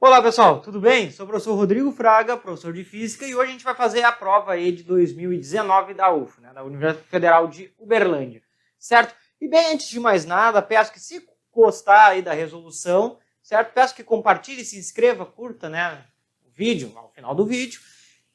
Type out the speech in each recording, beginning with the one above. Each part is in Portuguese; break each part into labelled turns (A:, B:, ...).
A: Olá pessoal, tudo bem? Sou o professor Rodrigo Fraga, professor de Física, e hoje a gente vai fazer a prova aí de 2019 da UF, né, da Universidade Federal de Uberlândia, certo? E bem, antes de mais nada, peço que se gostar aí da resolução, certo? Peço que compartilhe, se inscreva, curta, né, o vídeo, ao final do vídeo,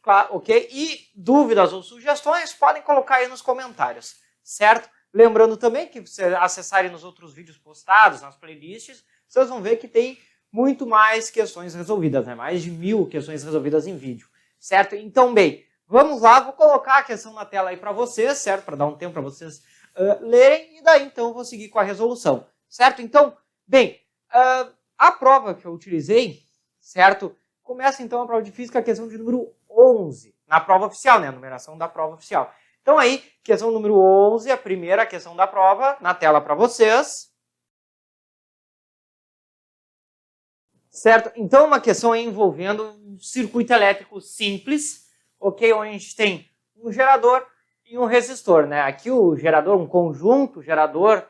A: claro, ok? E dúvidas ou sugestões podem colocar aí nos comentários, certo? Lembrando também que se acessarem nos outros vídeos postados, nas playlists, vocês vão ver que tem muito mais questões resolvidas, né? Mais de 1000 questões resolvidas em vídeo, certo? Então, bem, vamos lá, vou colocar a questão na tela aí para vocês, certo? Para dar um tempo para vocês lerem, e daí então eu vou seguir com a resolução, certo? Então, bem, a prova que eu utilizei, certo? Começa então a prova de Física, a questão de número 11, na prova oficial, né? A numeração da prova oficial. Então aí, questão número 11, a primeira questão da prova, na tela para vocês. Certo? Então, uma questão envolvendo um circuito elétrico simples, ok? Onde a gente tem um gerador e um resistor, né? Aqui o gerador, um conjunto gerador,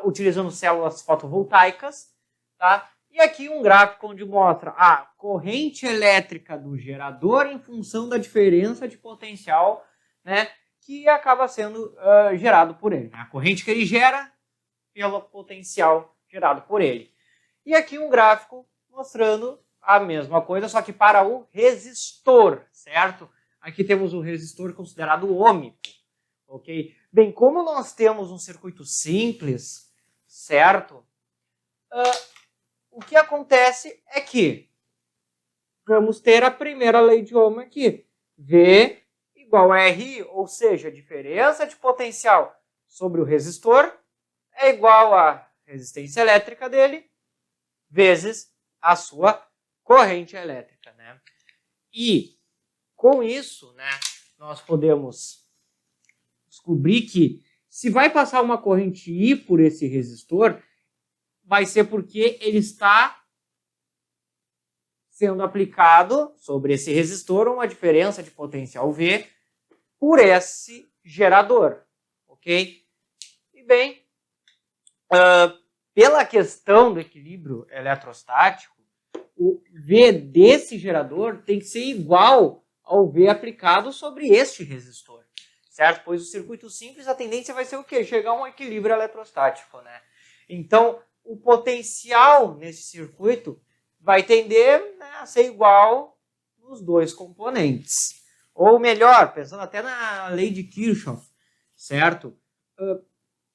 A: utilizando células fotovoltaicas, tá? E aqui um gráfico onde mostra a corrente elétrica do gerador em função da diferença de potencial, né? Que acaba sendo gerado por ele. A corrente que ele gera pelo potencial gerado por ele. E aqui um gráfico mostrando a mesma coisa, só que para o resistor, certo? Aqui temos o resistor considerado ôhmico, ok? Bem, como nós temos um circuito simples, certo? O que acontece é que vamos ter a primeira lei de Ohm aqui. V igual a RI, ou seja, a diferença de potencial sobre o resistor é igual à resistência elétrica dele vezes a sua corrente elétrica, né? E com isso, né, nós podemos descobrir que se vai passar uma corrente I por esse resistor, vai ser porque ele está sendo aplicado sobre esse resistor uma diferença de potencial V por esse gerador, ok? E bem, pela questão do equilíbrio eletrostático, o V desse gerador tem que ser igual ao V aplicado sobre este resistor, certo? Pois o circuito simples, a tendência vai ser o quê? Chegar a um equilíbrio eletrostático, né? Então, o potencial nesse circuito vai tender, né, a ser igual nos dois componentes. Ou melhor, pensando até na lei de Kirchhoff, certo?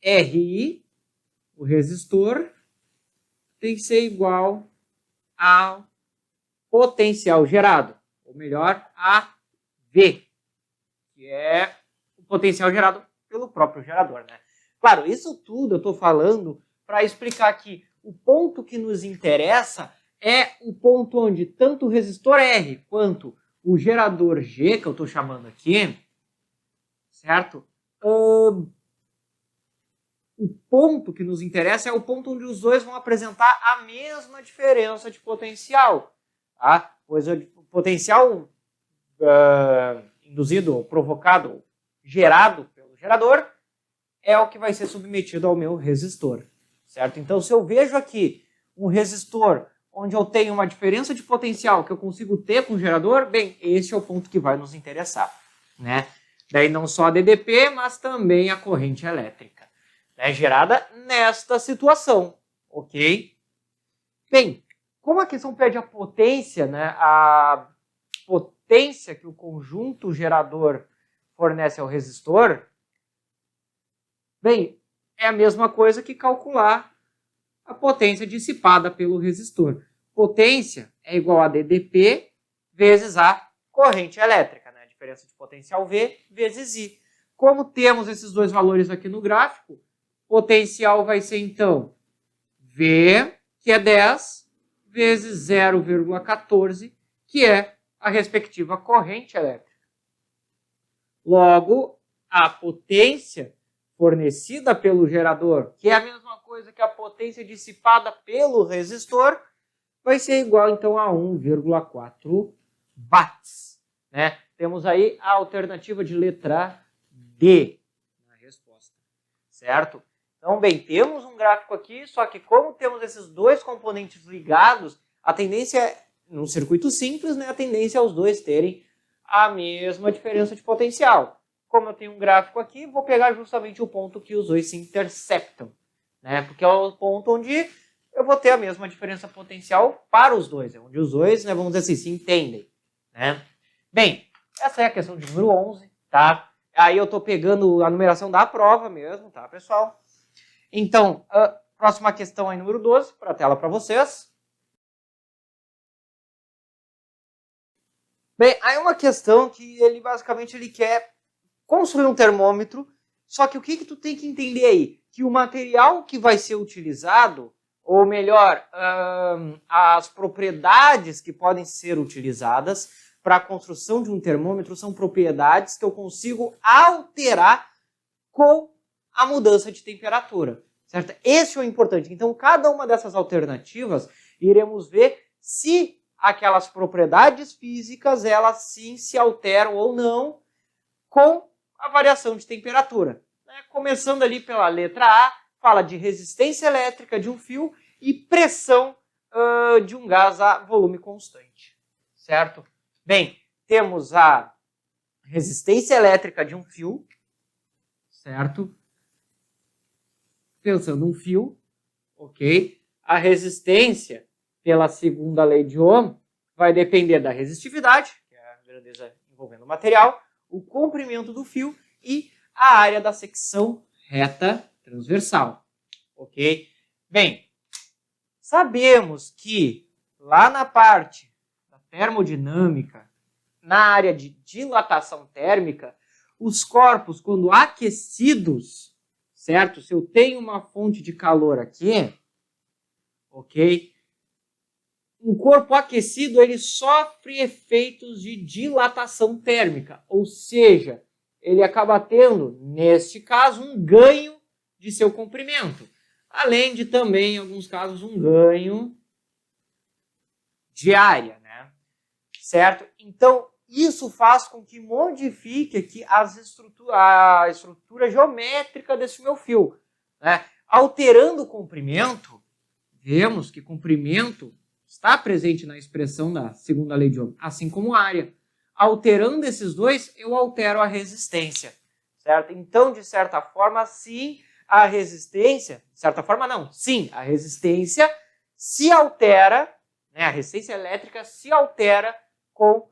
A: RI, o resistor, tem que ser igual ao potencial gerado, ou melhor, a V, que é o potencial gerado pelo próprio gerador, né? Claro, isso tudo eu estou falando para explicar que o ponto que nos interessa é o ponto onde tanto o resistor R quanto o gerador G, que eu estou chamando aqui, certo? O ponto que nos interessa é o ponto onde os dois vão apresentar a mesma diferença de potencial. Tá? Pois o potencial induzido, ou provocado, ou gerado pelo gerador é o que vai ser submetido ao meu resistor. Certo? Então, se eu vejo aqui um resistor onde eu tenho uma diferença de potencial que eu consigo ter com o gerador, bem, esse é o ponto que vai nos interessar. Né? Daí não só a DDP, mas também a corrente elétrica. Né, gerada nesta situação, ok? Bem, como a questão pede a potência, né, a potência que o conjunto gerador fornece ao resistor, bem, é a mesma coisa que calcular a potência dissipada pelo resistor. Potência é igual a DDP vezes a corrente elétrica, né, a diferença de potencial V vezes I. Como temos esses dois valores aqui no gráfico, potencial vai ser, então, V, que é 10, vezes 0,14, que é a respectiva corrente elétrica. Logo, a potência fornecida pelo gerador, que é a mesma coisa que a potência dissipada pelo resistor, vai ser igual, então, a 1,4 watts. Né? Temos aí a alternativa de letra D na resposta, certo? Então, bem, temos um gráfico aqui, só que como temos esses dois componentes ligados, a tendência é, num circuito simples, né, a tendência é os dois terem a mesma diferença de potencial. Como eu tenho um gráfico aqui, vou pegar justamente o ponto que os dois se interceptam, né, porque é o ponto onde eu vou ter a mesma diferença potencial para os dois, é onde os dois, né, vamos dizer assim, se entendem, né. Bem, essa é a questão de número 11, tá? Aí eu estou pegando a numeração da prova mesmo, tá, pessoal? Então, próxima questão aí, número 12, para a tela para vocês. Bem, aí uma questão que ele basicamente ele quer construir um termômetro, só que o que tu tem que entender aí? Que o material que vai ser utilizado, ou melhor, as propriedades que podem ser utilizadas para a construção de um termômetro são propriedades que eu consigo alterar com a mudança de temperatura, certo? Esse é o importante. Então, cada uma dessas alternativas, iremos ver se aquelas propriedades físicas, elas sim se alteram ou não com a variação de temperatura. Começando ali pela letra A, fala de resistência elétrica de um fio e pressão de um gás a volume constante, certo? Bem, temos a resistência elétrica de um fio, certo? Pensando um fio, ok? A resistência, pela segunda lei de Ohm, vai depender da resistividade, que é a grandeza envolvendo o material, o comprimento do fio e a área da secção reta transversal, ok? Bem, sabemos que lá na parte da termodinâmica, na área de dilatação térmica, os corpos, quando aquecidos, certo? Se eu tenho uma fonte de calor aqui, ok? Um corpo aquecido, ele sofre efeitos de dilatação térmica, ou seja, ele acaba tendo, neste caso, um ganho de seu comprimento. Além de também, em alguns casos, um ganho de área, né? Certo? Então, isso faz com que modifique aqui a estrutura geométrica desse meu fio, né? Alterando o comprimento, vemos que comprimento está presente na expressão da segunda lei de Ohm, assim como área. Alterando esses dois, eu altero a resistência, certo? Então, de certa forma, sim, a resistência, de certa forma não, sim, a resistência se altera, né? A resistência elétrica se altera com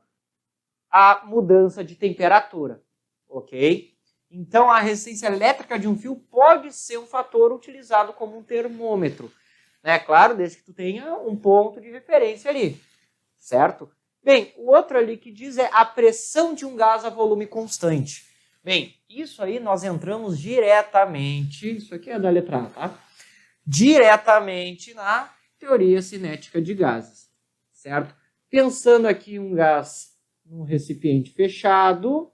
A: a mudança de temperatura, ok? Então, a resistência elétrica de um fio pode ser um fator utilizado como um termômetro, né? Claro, desde que tu tenha um ponto de referência ali, certo? Bem, o outro ali que diz é a pressão de um gás a volume constante. Bem, isso aí nós entramos diretamente, isso aqui é da letra A, tá? Diretamente na teoria cinética de gases, certo? Pensando aqui um gás num recipiente fechado,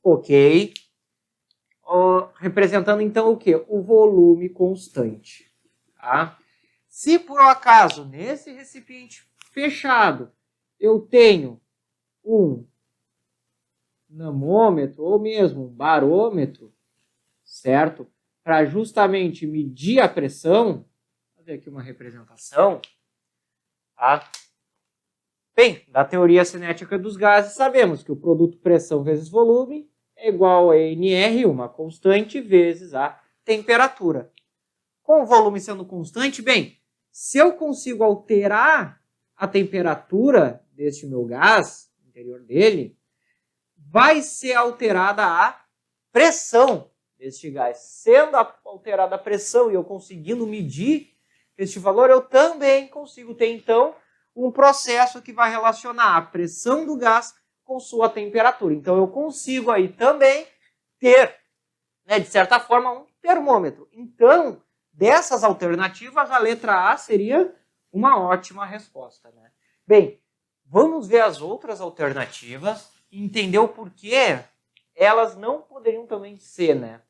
A: ok? Representando então o quê? O volume constante, tá? Se por acaso nesse recipiente fechado eu tenho um namômetro ou mesmo um barômetro, certo? Para justamente medir a pressão, vou fazer aqui uma representação, tá? Bem, da teoria cinética dos gases, sabemos que o produto pressão vezes volume é igual a NR, uma constante, vezes a temperatura. Com o volume sendo constante, bem, se eu consigo alterar a temperatura deste meu gás, interior dele, vai ser alterada a pressão deste gás. Sendo alterada a pressão e eu conseguindo medir este valor, eu também consigo ter, então, um processo que vai relacionar a pressão do gás com sua temperatura. Então, eu consigo aí também ter, né, de certa forma, um termômetro. Então, dessas alternativas, a letra A seria uma ótima resposta, né? Bem, vamos ver as outras alternativas e entender o porquê elas não poderiam também ser, né?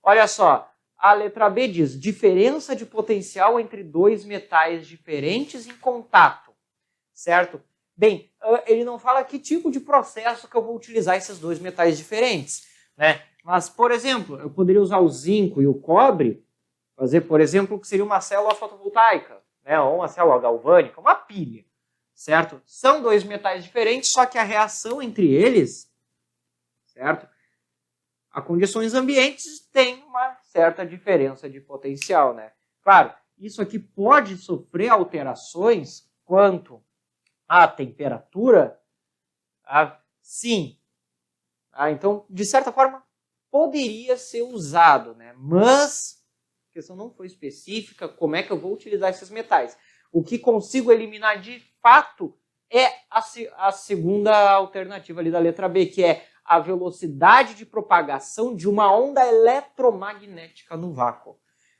A: Olha só, a letra B diz diferença de potencial entre dois metais diferentes em contato, certo? Bem, ele não fala que tipo de processo que eu vou utilizar esses dois metais diferentes, né? Mas, por exemplo, eu poderia usar o zinco e o cobre, fazer, por exemplo, o que seria uma célula fotovoltaica, né? Ou uma célula galvânica, uma pilha, certo? São dois metais diferentes, só que a reação entre eles, certo? A condições ambientes tem uma certa diferença de potencial, né? Claro, isso aqui pode sofrer alterações quanto à temperatura, sim. Então, de certa forma, poderia ser usado, né? Mas a questão não foi específica, como é que eu vou utilizar esses metais. O que consigo eliminar de fato é a segunda alternativa ali da letra B, que é a velocidade de propagação de uma onda eletromagnética no vácuo.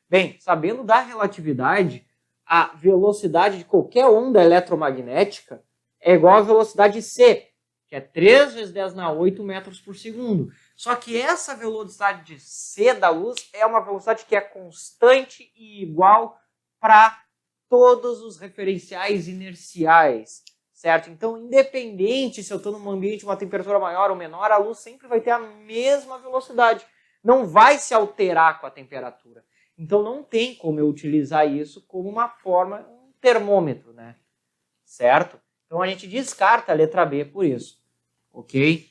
A: Bem, sabendo da relatividade, a velocidade de qualquer onda eletromagnética é igual à velocidade c, que é 3 vezes 10 na 8 metros por segundo. Só que essa velocidade de c da luz é uma velocidade que é constante e igual para todos os referenciais inerciais, certo? Então, independente se eu estou num ambiente de uma temperatura maior ou menor, a luz sempre vai ter a mesma velocidade. Não vai se alterar com a temperatura. Então, não tem como eu utilizar isso como uma forma, um termômetro, né? Certo? Então, a gente descarta a letra B por isso. Ok?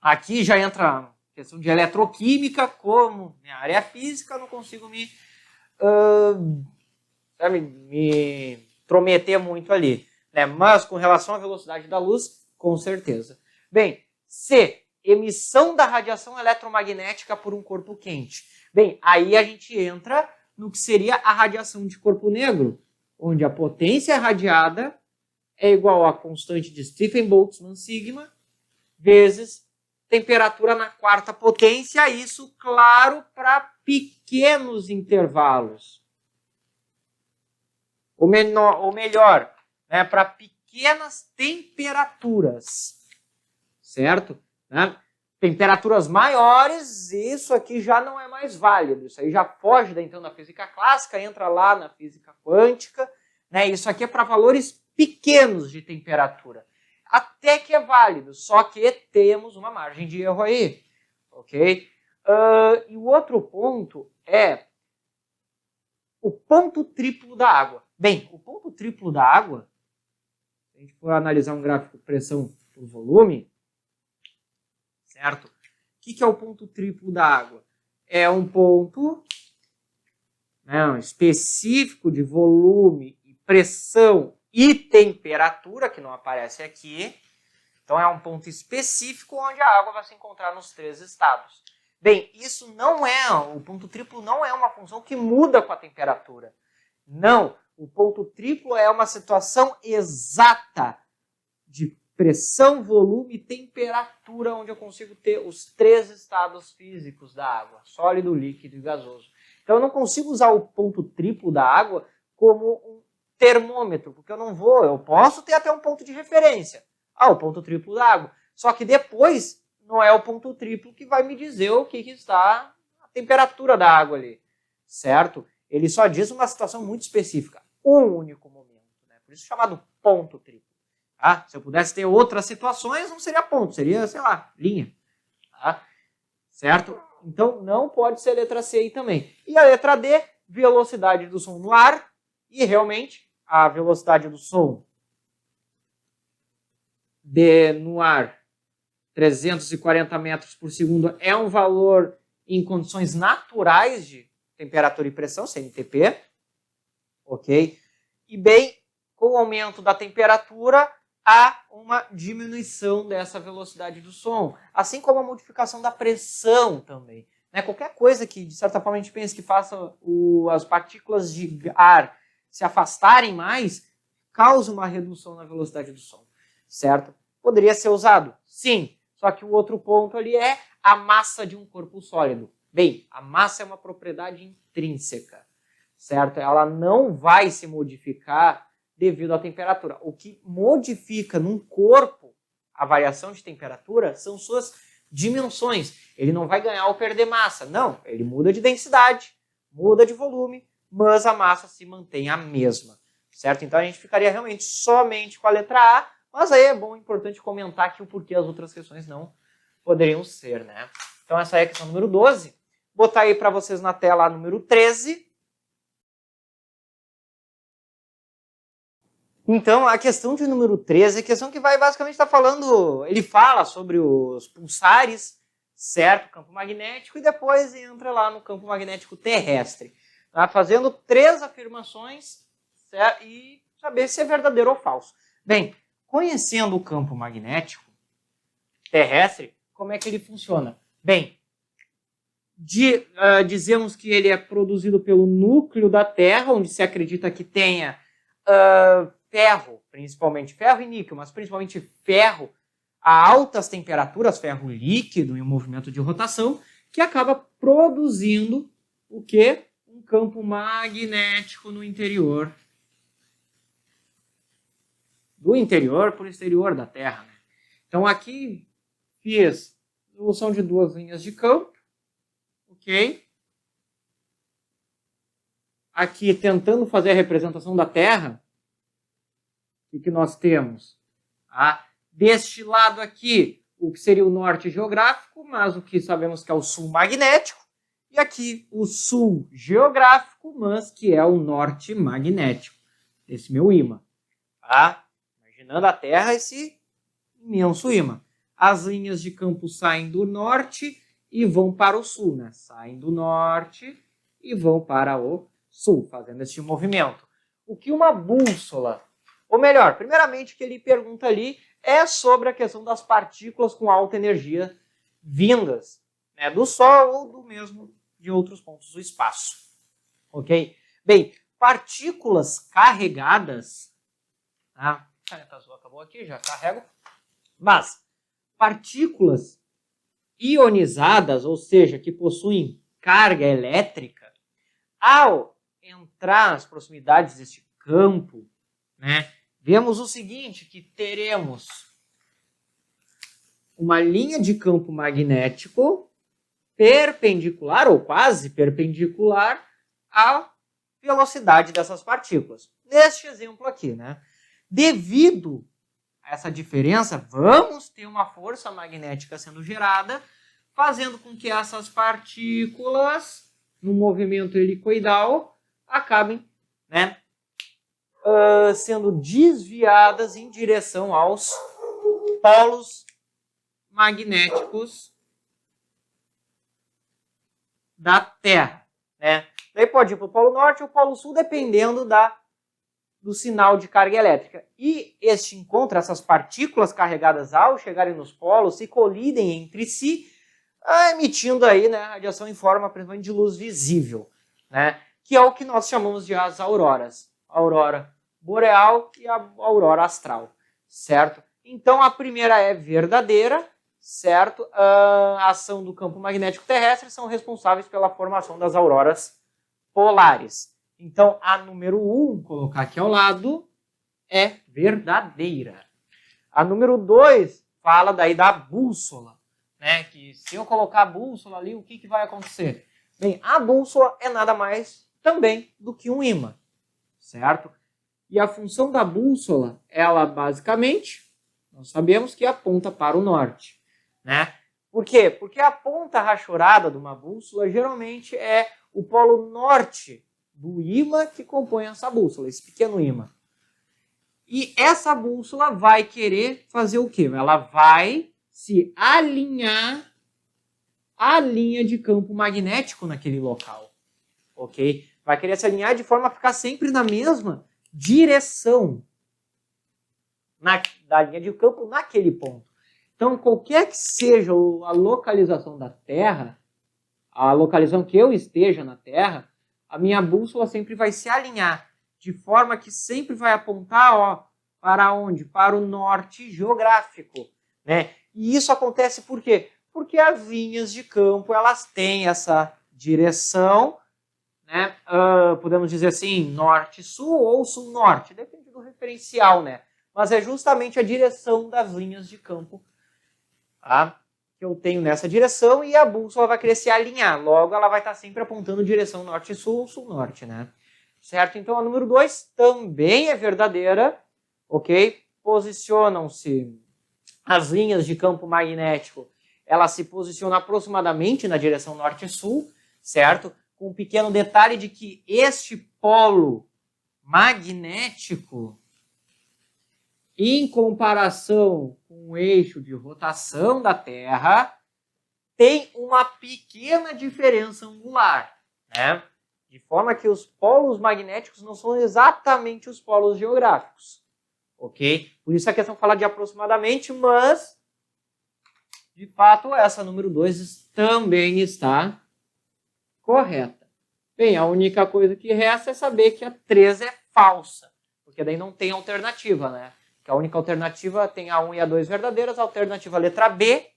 A: Aqui já entra a questão de eletroquímica, como minha área física, eu não consigo me intrometer muito ali, né? Mas com relação à velocidade da luz, com certeza. Bem, C, emissão da radiação eletromagnética por um corpo quente. Bem, aí a gente entra no que seria a radiação de corpo negro, onde a potência radiada é igual à constante de Stephen-Boltzmann sigma vezes temperatura na quarta potência, isso, claro, para pequenos intervalos. Ou melhor, né, para pequenas temperaturas, certo? Né? Temperaturas maiores, isso aqui já não é mais válido. Isso aí já foge então da física clássica, entra lá na física quântica. Né? Isso aqui é para valores pequenos de temperatura. Até que é válido, só que temos uma margem de erro aí. Ok? E o outro ponto é o ponto triplo da água. Bem, o ponto triplo da água, se a gente for analisar um gráfico de pressão por volume, certo? O que é o ponto triplo da água? É um ponto específico de volume, e pressão e temperatura, que não aparece aqui. Então é um ponto específico onde a água vai se encontrar nos três estados. Bem, isso não é, o ponto triplo não é uma função que muda com a temperatura. Não, o ponto triplo é uma situação exata de pressão, volume e temperatura, onde eu consigo ter os três estados físicos da água, sólido, líquido e gasoso. Então eu não consigo usar o ponto triplo da água como um termômetro, porque eu posso ter até um ponto de referência, o ponto triplo da água. Só que depois não é o ponto triplo que vai me dizer o que está a temperatura da água ali, certo? Ele só diz uma situação muito específica, um único momento, né? Por isso chamado ponto triplo. Tá? Se eu pudesse ter outras situações, não seria ponto, seria, sei lá, linha. Tá? Certo? Então, não pode ser a letra C aí também. E a letra D, velocidade do som no ar. E realmente, a velocidade do som no ar, 340 metros por segundo, é um valor em condições naturais de temperatura e pressão, CNTP. Ok? E bem, com o aumento da temperatura, há uma diminuição dessa velocidade do som, assim como a modificação da pressão também. Né? Qualquer coisa que, de certa forma, a gente pense que faça as partículas de ar se afastarem mais, causa uma redução na velocidade do som, certo? Poderia ser usado? Sim, só que o outro ponto ali é a massa de um corpo sólido. Bem, a massa é uma propriedade intrínseca, certo? Ela não vai se modificar devido à temperatura. O que modifica num corpo a variação de temperatura são suas dimensões. Ele não vai ganhar ou perder massa. Não, ele muda de densidade, muda de volume, mas a massa se mantém a mesma, certo? Então a gente ficaria realmente somente com a letra A, mas aí é bom, importante comentar aqui o porquê as outras questões não poderiam ser, né? Então, essa é a questão número 12. Vou botar aí para vocês na tela a número 13. Então, a questão de número 13 é a questão que vai basicamente estar falando, ele fala sobre os pulsares, certo? Campo magnético, e depois entra lá no campo magnético terrestre, tá? Fazendo 3 afirmações, certo? E saber se é verdadeiro ou falso. Bem, conhecendo o campo magnético terrestre, como é que ele funciona? Bem, dizemos que ele é produzido pelo núcleo da Terra, onde se acredita que tenha ferro, principalmente ferro e níquel, mas principalmente ferro a altas temperaturas, ferro líquido em um movimento de rotação, que acaba produzindo o quê? Um campo magnético no interior. Do interior para o exterior da Terra. Né? Então aqui fiz solução de 2 linhas de campo. Ok? Aqui tentando fazer a representação da Terra. O que nós temos? Ah, deste lado aqui, o que seria o norte geográfico, mas o que sabemos que é o sul magnético. E aqui o sul geográfico, mas que é o norte magnético. Esse meu ímã. Tá? Imaginando a Terra, esse imenso ímã. As linhas de campo saem do norte e vão para o sul, né? Saem do norte e vão para o sul, fazendo esse movimento. O que uma bússola, ou melhor, primeiramente o que ele pergunta ali é sobre a questão das partículas com alta energia vindas, né, do Sol ou do mesmo de outros pontos do espaço. Ok? Bem, partículas carregadas, tá? A caneta azul acabou aqui, já carrego. Mas partículas ionizadas, ou seja, que possuem carga elétrica, ao entrar nas proximidades deste campo, né, vemos o seguinte, que teremos uma linha de campo magnético perpendicular, ou quase perpendicular, à velocidade dessas partículas. Neste exemplo aqui, né? Devido a essa diferença, vamos ter uma força magnética sendo gerada, fazendo com que essas partículas, no movimento helicoidal, acabem, né, sendo desviadas em direção aos polos magnéticos da Terra. Né? Daí pode ir para o polo norte ou polo sul, dependendo do sinal de carga elétrica. E este encontro, essas partículas carregadas ao chegarem nos polos, se colidem entre si, emitindo aí, né, radiação em forma principalmente de luz visível, né? Que é o que nós chamamos de as auroras. A aurora boreal e a aurora astral, certo? Então a primeira é verdadeira, certo? A ação do campo magnético terrestre são responsáveis pela formação das auroras polares. Então a número 1, colocar aqui ao lado, é verdadeira. A número 2 fala daí da bússola, né? Que se eu colocar a bússola ali, o que vai acontecer? Bem, a bússola é nada mais também do que um ímã, certo? E a função da bússola, ela basicamente, nós sabemos que aponta para o norte, né? Por quê? Porque a ponta rachurada de uma bússola geralmente é o polo norte do ímã que compõe essa bússola, esse pequeno ímã. E essa bússola vai querer fazer o quê? Ela vai se alinhar à linha de campo magnético naquele local, ok? Vai querer se alinhar de forma a ficar sempre na mesma direção da linha de campo naquele ponto. Então, qualquer que seja a localização da Terra, a localização que eu esteja na Terra, a minha bússola sempre vai se alinhar, de forma que sempre vai apontar, para onde? Para o norte geográfico, né? E isso acontece por quê? Porque as linhas de campo, elas têm essa direção, né? Podemos dizer assim, norte-sul ou sul-norte, depende do referencial, né? Mas é justamente a direção das linhas de campo, tá, que eu tenho nessa direção, e a bússola vai querer se alinhar. Logo, ela vai estar sempre apontando direção norte-sul ou sul-norte, né? Certo? Então, a número 2 também é verdadeira, ok? Posicionam-se as linhas de campo magnético ela se posiciona aproximadamente na direção norte e sul, certo? Com um pequeno detalhe de que este polo magnético, em comparação com o eixo de rotação da Terra, tem uma pequena diferença angular, né? De forma que os polos magnéticos não são exatamente os polos geográficos, ok? Por isso a questão fala de aproximadamente, mas, de fato, essa número 2 também está correta. Bem, a única coisa que resta é saber que a 3 é falsa, porque daí não tem alternativa, né? Que a única alternativa tem a 1 e a 2 verdadeiras, a alternativa letra B,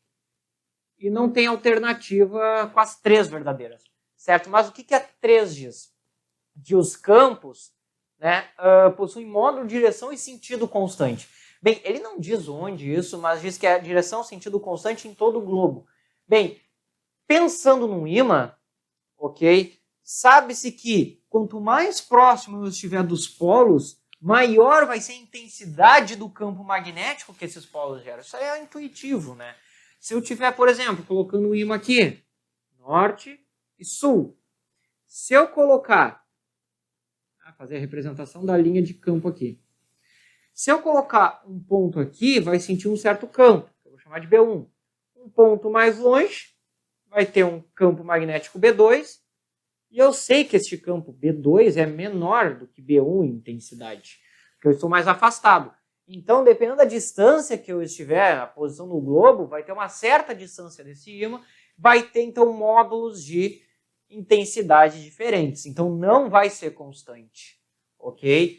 A: e não tem alternativa com as 3 verdadeiras, certo? Mas o que a 3 diz? Que os campos, né, possuem módulo, direção e sentido constante. Bem, ele não diz onde isso, mas diz que é direção, sentido constante em todo o globo. Bem, pensando num ímã, ok? Sabe-se que quanto mais próximo eu estiver dos polos, maior vai ser a intensidade do campo magnético que esses polos geram. Isso aí é intuitivo, né? Se eu tiver, por exemplo, colocando o ímã aqui, norte e sul. Se eu colocar, fazer a representação da linha de campo aqui. Se eu colocar um ponto aqui, vai sentir um certo campo, que eu vou chamar de B1. Um ponto mais longe, vai ter um campo magnético B2, e eu sei que este campo B2 é menor do que B1 em intensidade, porque eu estou mais afastado. Então, dependendo da distância que eu estiver, a posição no globo, vai ter uma certa distância desse ímã, vai ter, então, módulos de intensidade diferentes. Então, não vai ser constante, ok?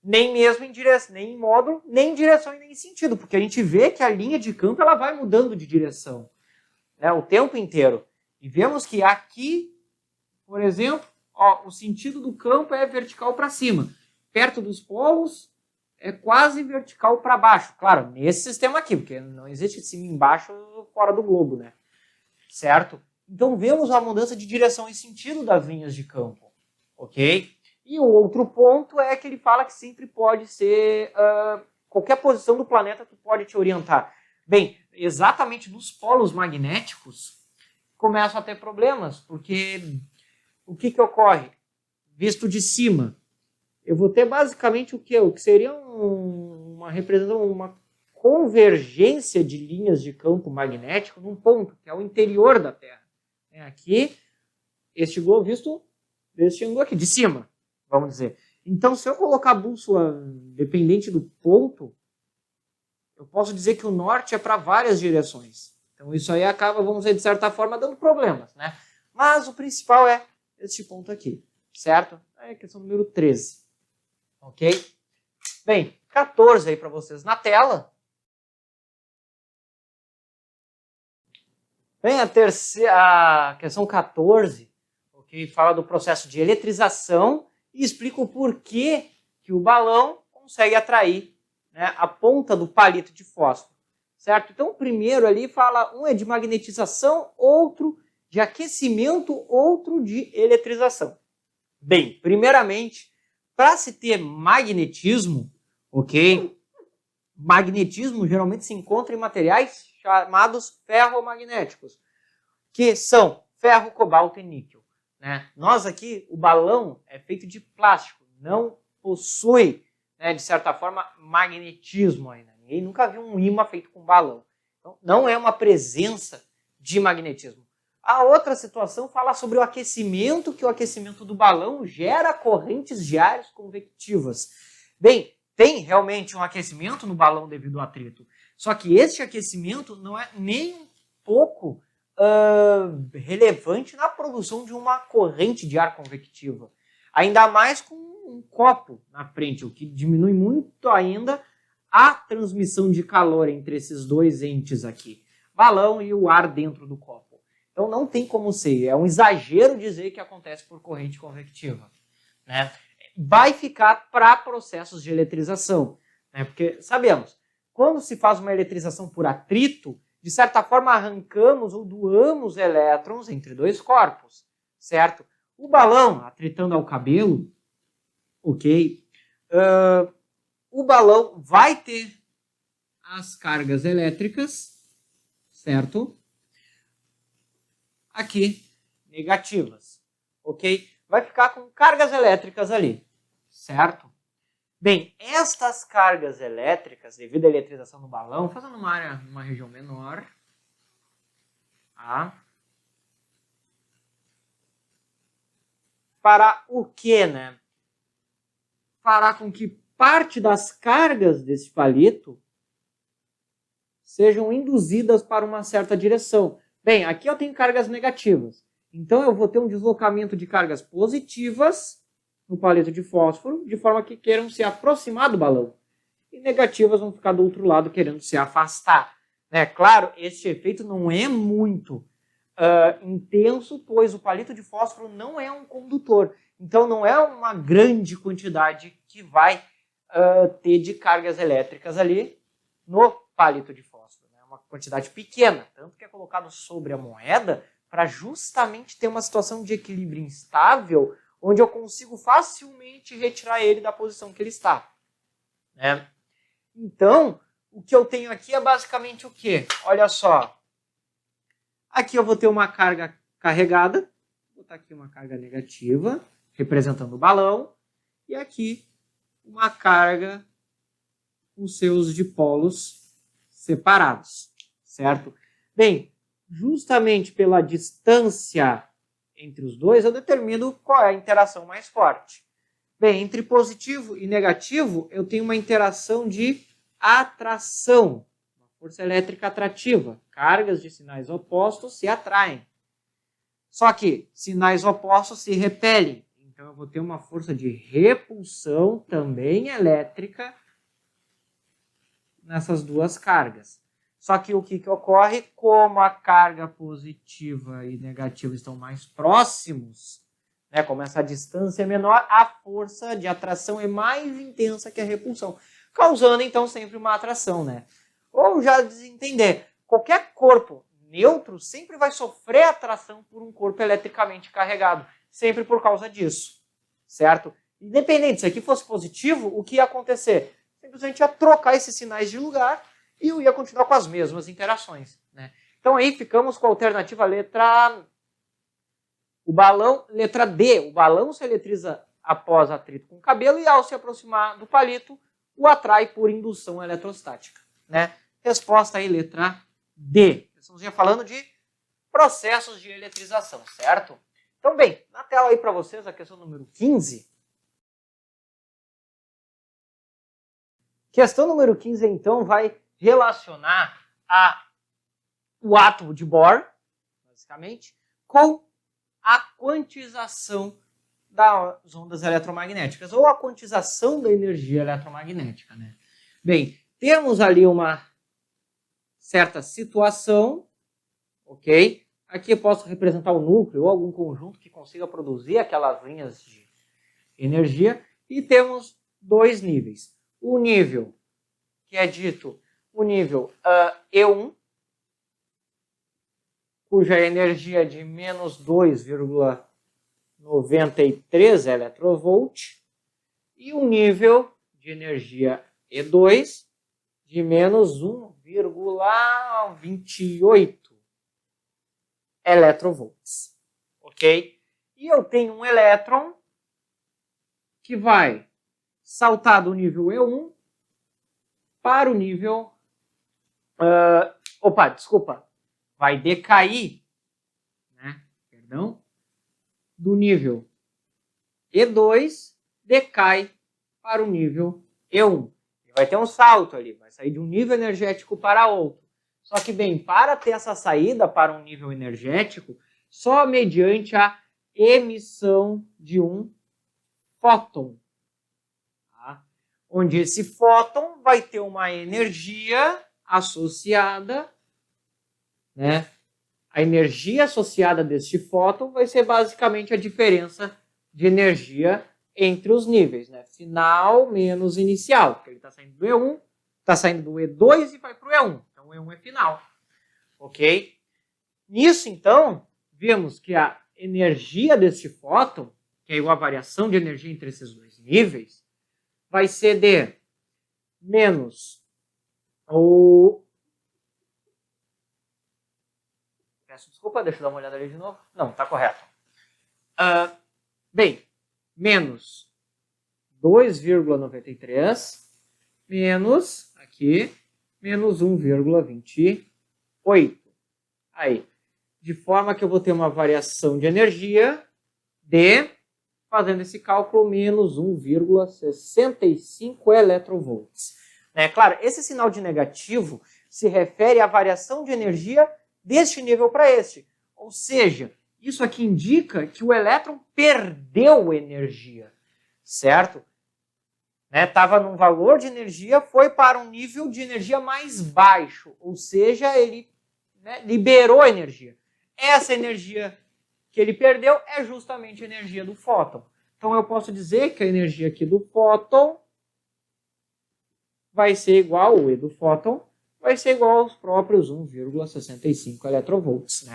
A: Nem mesmo em direção, nem em módulo, nem em direção e nem em sentido, porque a gente vê que a linha de campo ela vai mudando de direção, né, o tempo inteiro. E vemos que aqui, por exemplo, ó, o sentido do campo é vertical para cima. Perto dos polos, é quase vertical para baixo. Claro, nesse sistema aqui, porque não existe cima e embaixo fora do globo, né? Certo? Então, vemos a mudança de direção e sentido das linhas de campo, ok? E o outro ponto é que ele fala que sempre pode ser... qualquer posição do planeta tu pode te orientar. Bem, exatamente nos polos magnéticos começam a ter problemas, porque o que ocorre? Visto de cima, eu vou ter basicamente o quê? O que seria uma representação, uma convergência de linhas de campo magnético num ponto, que é o interior da Terra. Aqui, este globo visto deste ângulo aqui, de cima, vamos dizer. Então, se eu colocar a bússola dependente do ponto, eu posso dizer que o norte é para várias direções. Então, isso aí acaba, vamos dizer, de certa forma, dando problemas, né? Mas o principal é este ponto aqui, certo? É a questão número 13. Ok? Bem, 14 aí para vocês na tela. Bem, a questão 14, okay, fala do processo de eletrização e explica o porquê que o balão consegue atrair, né, a ponta do palito de fósforo. Certo? Então, o primeiro ali fala, um é de magnetização, outro de aquecimento, outro de eletrização. Bem, primeiramente, para se ter magnetismo, ok? Magnetismo geralmente se encontra em materiais chamados ferromagnéticos, que são ferro, cobalto e níquel, né? Nós aqui, o balão é feito de plástico, não possui, né, de certa forma, magnetismo ainda. Ninguém nunca viu um ímã feito com balão. Então, não é uma presença de magnetismo. A outra situação fala sobre o aquecimento, que o aquecimento do balão gera correntes de ares convectivas. Bem, tem realmente um aquecimento no balão devido ao atrito. Só que este aquecimento não é nem um pouco relevante na produção de uma corrente de ar convectiva. Ainda mais com um copo na frente, o que diminui muito ainda a transmissão de calor entre esses dois entes aqui, balão e o ar dentro do copo. Então não tem como ser, é um exagero dizer que acontece por corrente convectiva, né? Vai ficar para processos de eletrização, né? Porque sabemos, quando se faz uma eletrização por atrito, de certa forma arrancamos ou doamos elétrons entre dois corpos, certo? O balão, atritando ao cabelo, ok? O balão vai ter as cargas elétricas, certo? aqui negativas, ok? Vai ficar com cargas elétricas ali, certo? Bem, estas cargas elétricas, devido à eletrização do balão, fazendo uma área, uma região menor, tá? Para o quê, né? Fará com que parte das cargas desse palito sejam induzidas para uma certa direção. Bem, aqui eu tenho cargas negativas. Então eu vou ter um deslocamento de cargas positivas no palito de fósforo, de forma que queiram se aproximar do balão. E negativas vão ficar do outro lado, querendo se afastar. Claro, este efeito não é muito intenso, pois o palito de fósforo não é um condutor. Então não é uma grande quantidade que vai ter de cargas elétricas ali no palito de fósforo. É uma quantidade pequena, tanto que é colocado sobre a moeda para justamente ter uma situação de equilíbrio instável, onde eu consigo facilmente retirar ele da posição que ele está. Então, o que eu tenho aqui é basicamente o quê? Olha só. Aqui eu vou ter uma carga carregada. Vou botar aqui uma carga negativa, representando o balão. E aqui uma carga com seus dipolos separados, certo? Bem, justamente pela distância entre os dois, eu determino qual é a interação mais forte. Bem, entre positivo e negativo, eu tenho uma interação de atração, uma força elétrica atrativa. Cargas de sinais opostos se atraem. Só que sinais opostos se repelem. Então eu vou ter uma força de repulsão também elétrica nessas duas cargas. Só que o que ocorre? Como a carga positiva e negativa estão mais próximos, como essa distância é menor, a força de atração é mais intensa que a repulsão, causando então sempre uma atração. Ou já desentender, qualquer corpo neutro sempre vai sofrer atração por um corpo eletricamente carregado, sempre por causa disso, certo? Independente, se aqui fosse positivo, o que ia acontecer? Simplesmente ia trocar esses sinais de lugar e eu ia continuar com as mesmas interações. Então aí ficamos com a alternativa letra o balão, letra D. O balão se eletriza após atrito com o cabelo e ao se aproximar do palito, o atrai por indução eletrostática. Resposta aí, letra D. Estamos já falando de processos de eletrização, certo? Então, bem, na tela aí para vocês a questão número 15. Questão número 15, então, vai relacionar o átomo de Bohr, basicamente, com a quantização das ondas eletromagnéticas, ou a quantização da energia eletromagnética. Bem, temos ali uma certa situação, ok? Aqui eu posso representar o núcleo ou algum conjunto que consiga produzir aquelas linhas de energia, e temos dois níveis. O nível que é dito o nível E1, cuja energia é de menos 2,93 eletrovольт, e o nível de energia E2 de menos 1,28 eletrovольts, ok? E eu tenho um elétron que vai saltar do nível E1 para o nível... vai decair, do nível E2, decai para o nível E1. Vai ter um salto ali, vai sair de um nível energético para outro. Só que, bem, para ter essa saída para um nível energético, só mediante a emissão de um fóton. Onde esse fóton vai ter uma energia associada, A energia associada deste fóton vai ser basicamente a diferença de energia entre os níveis, final menos inicial, porque ele está saindo do E1, está saindo do E2 e vai para o E1. Então, o E1 é final. Ok? Nisso, então, vemos que a energia deste fóton, que é igual a variação de energia entre esses dois níveis, vai ser de menos Peço desculpa, deixa eu dar uma olhada ali de novo. Não, está correto. Bem, menos 2,93 menos, aqui, menos 1,28. Aí, de forma que eu vou ter uma variação de energia de, fazendo esse cálculo, menos 1,65 eletronvolts. Claro, esse sinal de negativo se refere à variação de energia deste nível para este. Ou seja, isso aqui indica que o elétron perdeu energia, certo? Estava num valor de energia, foi para um nível de energia mais baixo, ou seja, ele liberou energia. Essa energia que ele perdeu é justamente a energia do fóton. Então eu posso dizer que a energia aqui do fóton vai ser igual, o E do fóton, vai ser igual aos próprios 1,65 eletronvolts,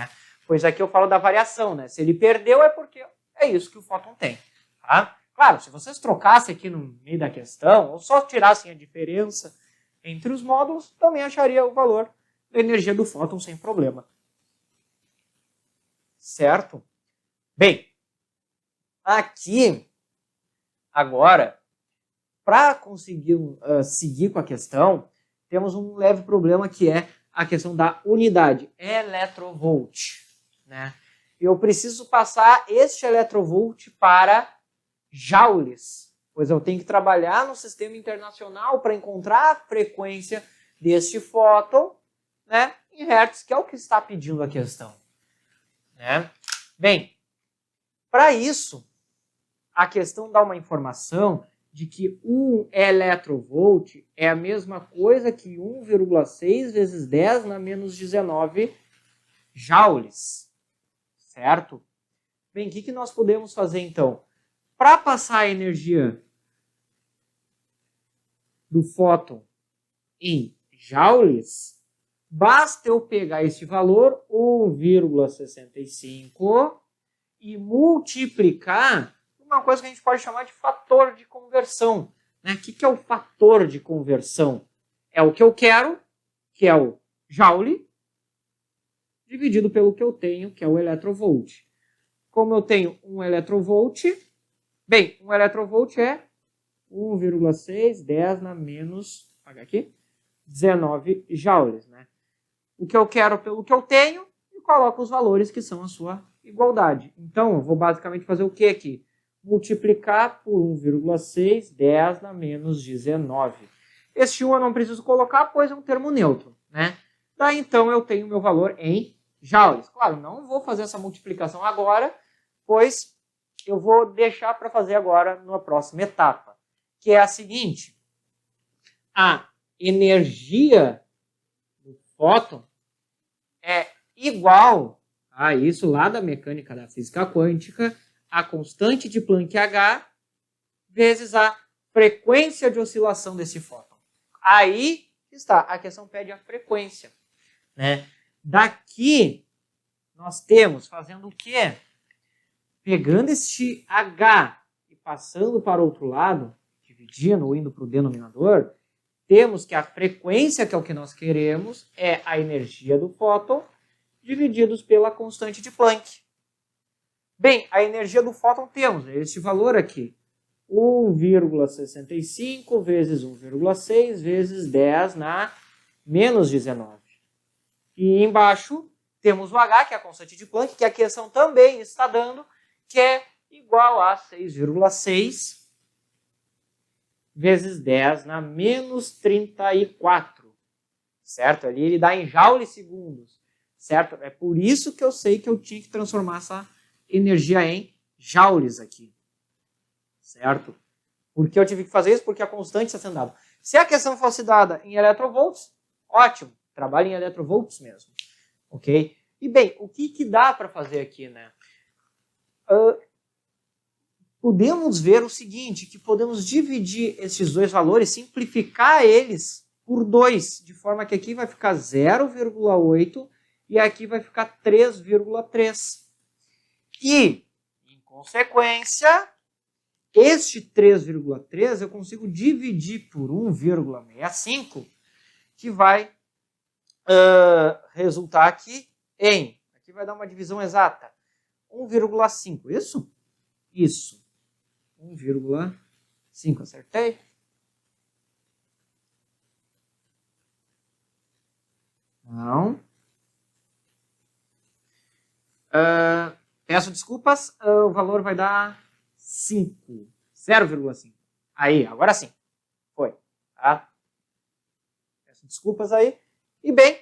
A: Pois aqui eu falo da variação, Se ele perdeu é porque é isso que o fóton tem, tá? Claro, se vocês trocassem aqui no meio da questão, ou só tirassem a diferença entre os módulos, também acharia o valor da energia do fóton sem problema. Certo? Bem, aqui, agora, para conseguir seguir com a questão, temos um leve problema que é a questão da unidade, eletrovolt. Eu preciso passar este eletrovolt para joules, pois eu tenho que trabalhar no sistema internacional para encontrar a frequência deste fóton em hertz, que é o que está pedindo a questão. Bem, para isso, a questão dá uma informação de que 1 eletrovolt é a mesma coisa que 1,6 vezes 10 na menos 19 joules, certo? Bem, o que nós podemos fazer então? Para passar a energia do fóton em joules, basta eu pegar esse valor, 1,65, e multiplicar uma coisa que a gente pode chamar de fator de conversão. O que é o fator de conversão? É o que eu quero, que é o joule, dividido pelo que eu tenho, que é o eletrovolt. Como eu tenho 1 eletrovolt, bem, 1 eletrovolt é 1,6, 10 na menos, pagar aqui, 19 joules. O que eu quero pelo que eu tenho e coloco os valores que são a sua igualdade. Então, eu vou basicamente fazer o que aqui? Multiplicar por 1,6, 10 na menos 19. Este 1 eu não preciso colocar, pois é um termo neutro. Daí, então, eu tenho meu valor em joules. Claro, não vou fazer essa multiplicação agora, pois eu vou deixar para fazer agora na próxima etapa, que é a seguinte. A energia do fóton é igual a isso lá da mecânica da física quântica, a constante de Planck H vezes a frequência de oscilação desse fóton. Aí está, a questão pede a frequência. Daqui, nós temos, fazendo o quê? Pegando este H e passando para o outro lado, dividindo ou indo para o denominador, temos que a frequência, que é o que nós queremos, é a energia do fóton, divididos pela constante de Planck. Bem, a energia do fóton temos este valor aqui, 1,65 vezes 1,6 vezes 10 na menos 19. E embaixo temos o H, que é a constante de Planck, que a questão também está dando, que é igual a 6,6 vezes 10 na menos 34. Certo? Ali ele dá em joules segundos. Certo? É por isso que eu sei que eu tinha que transformar essa energia em joules aqui. Certo? Por que eu tive que fazer isso? Porque a constante está sendo dada. Se a questão fosse dada em eletrovolts, ótimo. Trabalho em eletrovolts mesmo. Ok? E bem, o que dá para fazer aqui, podemos ver o seguinte, que podemos dividir esses dois valores, simplificar eles por 2, de forma que aqui vai ficar 0,8 e aqui vai ficar 3,3. E, em consequência, este 3,3 eu consigo dividir por 1,65, que vai resultar aqui em, aqui aqui vai dar uma divisão exata. 1,5, isso? Isso. 1,5, acertei? Não. Peço desculpas, o valor vai dar 5. 0,5. Aí, agora sim. Foi. Tá? Peço desculpas aí. E bem,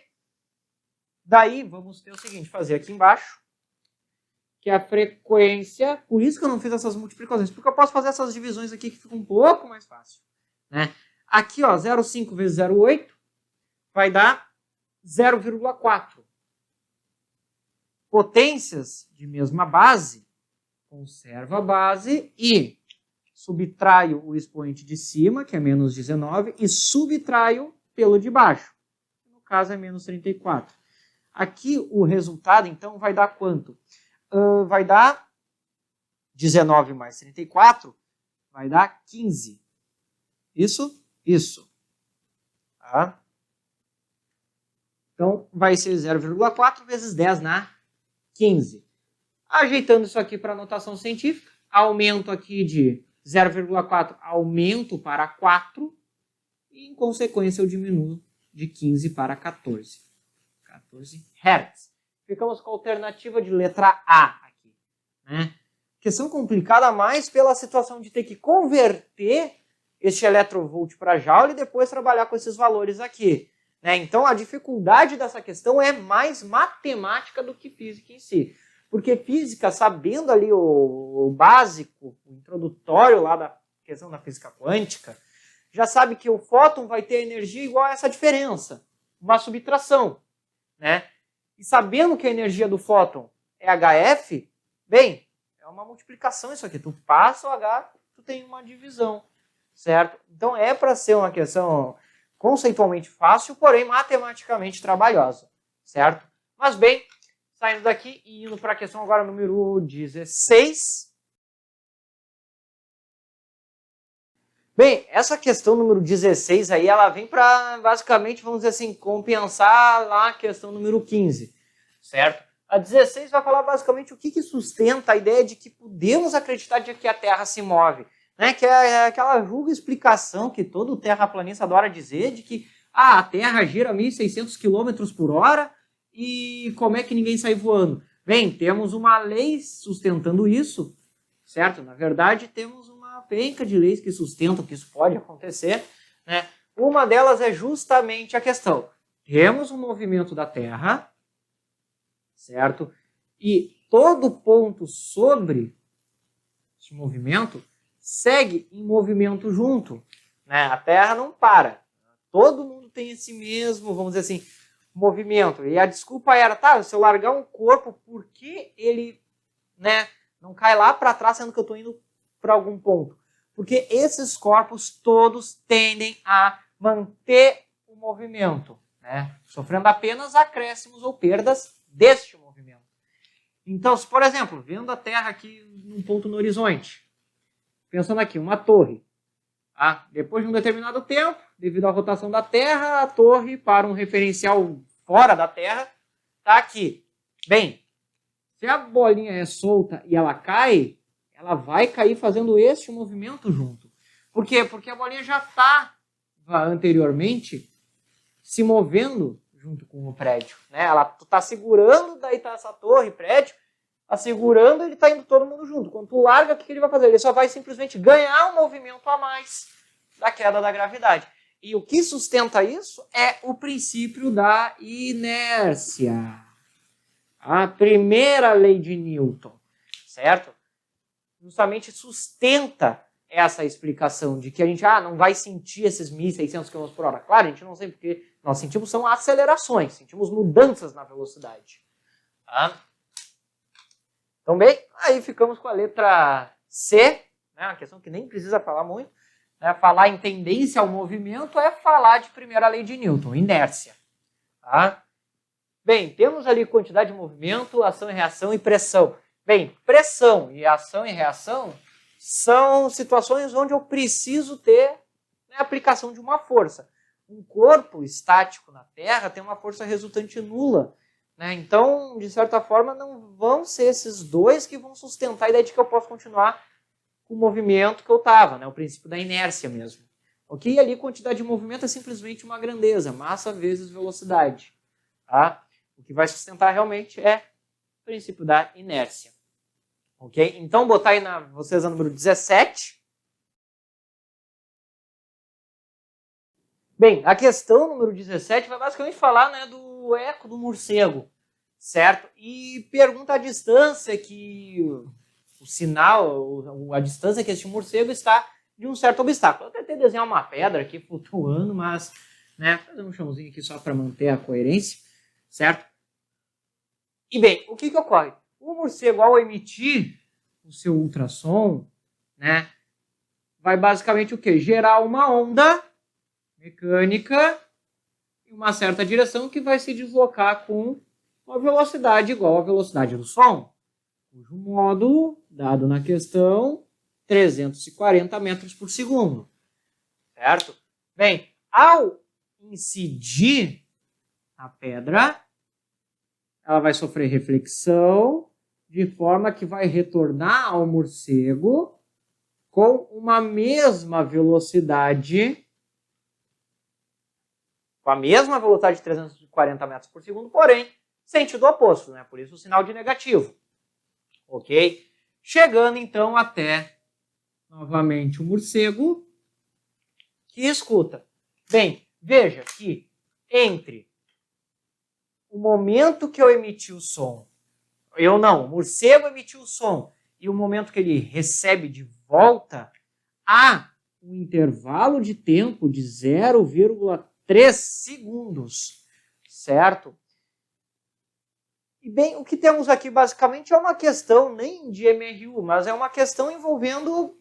A: daí vamos ter o seguinte, fazer aqui embaixo, que é a frequência, por isso que eu não fiz essas multiplicações, porque eu posso fazer essas divisões aqui que fica um pouco mais fácil. Né? Aqui, ó, 0,5 vezes 0,8 vai dar 0,4. Potências de mesma base, conservo a base e subtraio o expoente de cima, que é menos 19, e subtraio pelo de baixo. No caso é menos 34. Aqui o resultado, então, vai dar quanto? Vai dar 19 mais 34, vai dar 15. Isso? Isso. Tá? Então, vai ser 0,4 vezes 10 na 15. Ajeitando isso aqui para a notação científica, aumento aqui de 0,4, aumento para 4, e em consequência eu diminuo de 15 para 14. 14 Hz. Ficamos com a alternativa de letra A aqui. Né? Questão complicada mais pela situação de ter que converter este eletrovolt para joule e depois trabalhar com esses valores aqui. Né? Então a dificuldade dessa questão é mais matemática do que física em si. Porque física, sabendo ali o básico, o introdutório lá da questão da física quântica, já sabe que o fóton vai ter energia igual a essa diferença, uma subtração. Né? E sabendo que a energia do fóton é HF, bem, é uma multiplicação isso aqui. Tu passa o H, tu tem uma divisão, certo? Então é para ser uma questão conceitualmente fácil, porém matematicamente trabalhosa, certo? Mas bem, saindo daqui e indo para a questão agora número 16. Bem, essa questão número 16 aí, ela vem para, basicamente, vamos dizer assim, compensar lá a questão número 15, certo? A 16 vai falar basicamente o que sustenta a ideia de que podemos acreditar de que a Terra se move, né? Que é aquela vulga explicação que todo terraplanista adora dizer, de que a Terra gira 1.600 km por hora e como é que ninguém sai voando? Bem, temos uma lei sustentando isso, certo? Na verdade, temos uma penca de leis que sustentam que isso pode acontecer, né? Uma delas é justamente a questão. Temos um movimento da Terra, certo? E todo ponto sobre esse movimento segue em movimento junto, né? A Terra não para. Todo mundo tem esse mesmo, vamos dizer assim, movimento. E a desculpa era, tá, se eu largar um corpo, por que ele, né, não cai lá para trás, sendo que eu estou indo para algum ponto? Porque esses corpos todos tendem a manter o movimento, né, sofrendo apenas acréscimos ou perdas deste movimento. Então, se, por exemplo, vendo a Terra aqui num ponto no horizonte, pensando aqui, uma torre, tá? Depois de um determinado tempo, devido à rotação da Terra, a torre, para um referencial fora da Terra, está aqui. Bem, se a bolinha é solta e ela cai, ela vai cair fazendo este movimento junto. Por quê? Porque a bolinha já estava anteriormente se movendo junto com o prédio. Né? Ela está segurando, daí está essa torre, prédio, está segurando e ele está indo todo mundo junto. Quando tu larga, o que ele vai fazer? Ele só vai simplesmente ganhar um movimento a mais da queda da gravidade. E o que sustenta isso é o princípio da inércia. A primeira lei de Newton, certo? Justamente sustenta essa explicação de que a gente não vai sentir esses 1.600 km por hora. Claro, a gente não sente, porque nós sentimos são acelerações, sentimos mudanças na velocidade. Tá? Então, bem, aí ficamos com a letra C, né, uma questão que nem precisa falar muito. Né, falar em tendência ao movimento é falar de primeira lei de Newton, inércia. Tá? Bem, temos ali quantidade de movimento, ação e reação e pressão. Bem, pressão e ação e reação são situações onde eu preciso ter, né, a aplicação de uma força. Um corpo estático na Terra tem uma força resultante nula, né? Então, de certa forma, não vão ser esses dois que vão sustentar a ideia de que eu posso continuar com o movimento que eu estava, né? O princípio da inércia mesmo. Ok? E ali, quantidade de movimento é simplesmente uma grandeza, massa vezes velocidade. Tá? O que vai sustentar realmente é o princípio da inércia. Ok? Então, botar aí vocês a número 17. Bem, a questão número 17 vai basicamente falar, né, do eco do morcego, certo? E pergunta a distância que o sinal, a distância que este morcego está de um certo obstáculo. Eu tentei desenhar uma pedra aqui flutuando, mas, né, fazer um chãozinho aqui só para manter a coerência, certo? E bem, o que ocorre? O morcego, ao emitir o seu ultrassom, né, vai basicamente o quê? Gerar uma onda mecânica em uma certa direção que vai se deslocar com uma velocidade igual à velocidade do som, cujo módulo, dado na questão, 340 metros por segundo. Certo? Bem, ao incidir a pedra, ela vai sofrer reflexão, de forma que vai retornar ao morcego com uma mesma velocidade, de 340 metros por segundo, porém, sentido oposto, né? Por isso o sinal de negativo. Ok? Chegando então até, novamente, o morcego, que escuta. Bem, veja que entre o momento que eu emiti o som, o morcego emitiu o som, e o momento que ele recebe de volta, há um intervalo de tempo de 0,3 segundos, certo? E bem, o que temos aqui basicamente é uma questão nem de MRU, mas é uma questão envolvendo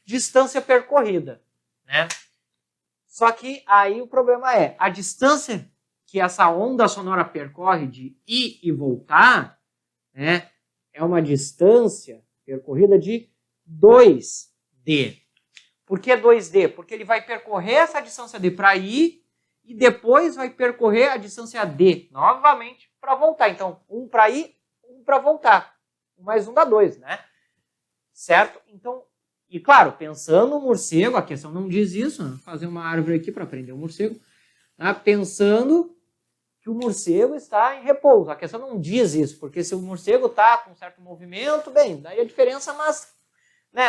A: distância percorrida, né? Só que aí o problema é, a distância que essa onda sonora percorre de ir e voltar, né, é uma distância percorrida de 2D. Por que 2D? Porque ele vai percorrer essa distância D para ir e depois vai percorrer a distância D novamente para voltar. Então, um para ir, um para voltar. 1 mais 1 dá 2, né? Certo? Então, e claro, pensando no morcego, a questão não diz isso, né? Vou fazer uma árvore aqui para aprender o morcego. Tá? Pensando que o morcego está em repouso. A questão não diz isso, porque se o morcego está com um certo movimento, bem, daí a diferença, mas né,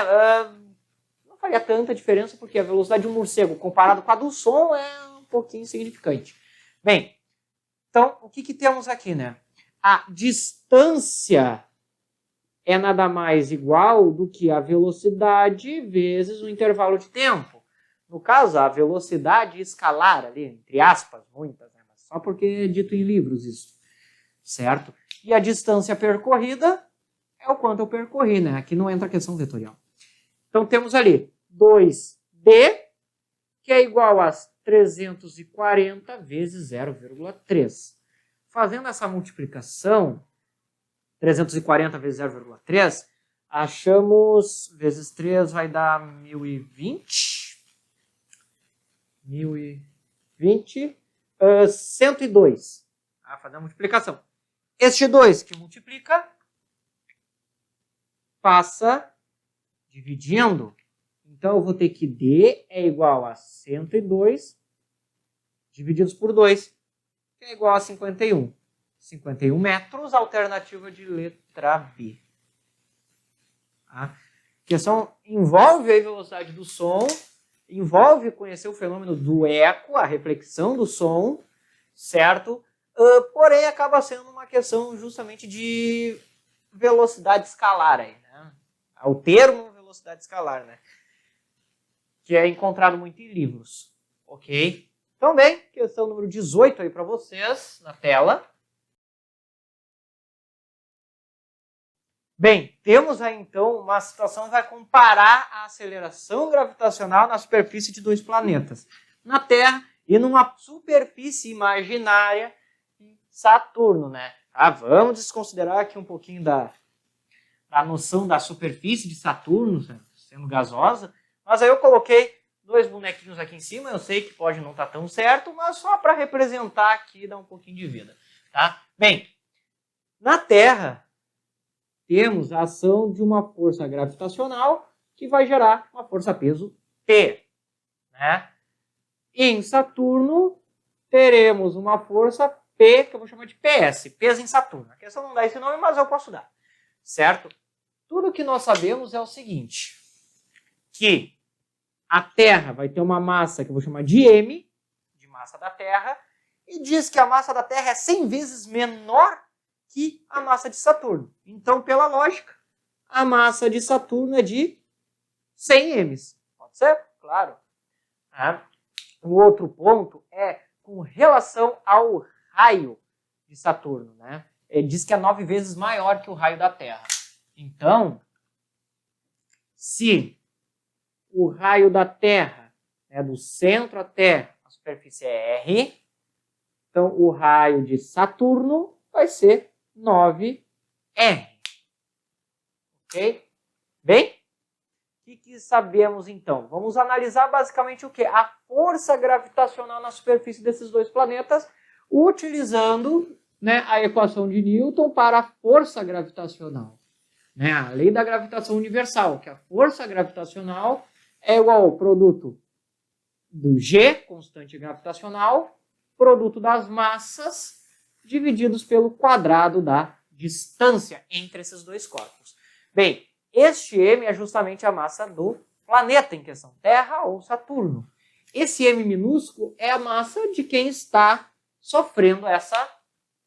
A: não faria tanta diferença, porque a velocidade de um morcego comparado com a do som é um pouquinho insignificante. Bem, então, o que temos aqui, né? A distância é nada mais igual do que a velocidade vezes o intervalo de tempo. No caso, a velocidade escalar ali, entre aspas, muitas, né? Mas só porque é dito em livros isso, certo? E a distância percorrida é o quanto eu percorri, né? Aqui não entra a questão vetorial. Então, temos ali 2D, que é igual a 340 vezes 0,3. Fazendo essa multiplicação, 340 vezes 0,3, achamos, vezes 3 vai dar 1020. 102. Fazer a multiplicação. Este 2 que multiplica, passa dividindo. Então, eu vou ter que D é igual a 102 divididos por 2, que é igual a 51. 51 metros, alternativa de letra B. A questão envolve a velocidade do som, envolve conhecer o fenômeno do eco, a reflexão do som, certo? Porém, acaba sendo uma questão justamente de velocidade escalar aí, né? O termo velocidade escalar, né? Que é encontrado muito em livros, ok? Então, bem, questão número 18 aí para vocês na tela. Bem, temos aí então uma situação que vai comparar a aceleração gravitacional na superfície de dois planetas, na Terra e numa superfície imaginária em Saturno, né? Vamos desconsiderar aqui um pouquinho da noção da superfície de Saturno, sendo gasosa, mas aí eu coloquei dois bonequinhos aqui em cima, eu sei que pode não estar tão certo, mas só para representar aqui e dar um pouquinho de vida. Tá? Bem, na Terra, temos a ação de uma força gravitacional que vai gerar uma força-peso P. Né? Em Saturno, teremos uma força P, que eu vou chamar de PS, peso em Saturno. A questão não dá esse nome, mas eu posso dar. Certo? Tudo que nós sabemos é o seguinte, que a Terra vai ter uma massa que eu vou chamar de M, de massa da Terra, e diz que a massa da Terra é 100 vezes menor que a massa de Saturno. Então, pela lógica, a massa de Saturno é de 100 m's. Pode ser? Claro. Um outro ponto é com relação ao raio de Saturno. Né? Ele diz que é 9 vezes maior que o raio da Terra. Então, se o raio da Terra, né, do centro até a superfície é R, então o raio de Saturno vai ser 9R. Ok? Bem, o que sabemos então? Vamos analisar basicamente o que? A força gravitacional na superfície desses dois planetas, utilizando, né, a equação de Newton para a força gravitacional. Né, a lei da gravitação universal, que a força gravitacional é igual ao produto do G, constante gravitacional, produto das massas, divididos pelo quadrado da distância entre esses dois corpos. Bem, este M é justamente a massa do planeta em questão, Terra ou Saturno. Esse M minúsculo é a massa de quem está sofrendo essa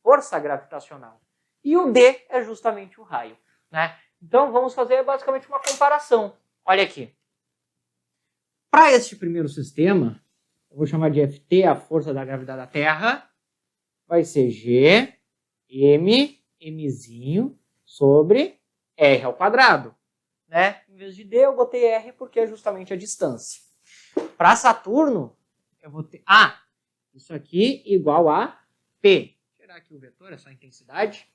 A: força gravitacional. E o D é justamente o raio. Né? Então, vamos fazer basicamente uma comparação. Olha aqui. Para este primeiro sistema, eu vou chamar de Ft, a força da gravidade da Terra, vai ser G, M, Mzinho, sobre R ao quadrado. Né? Em vez de D, eu botei R porque é justamente a distância. Para Saturno, eu vou ter... isso aqui igual a P. Vou tirar aqui o vetor, essa intensidade.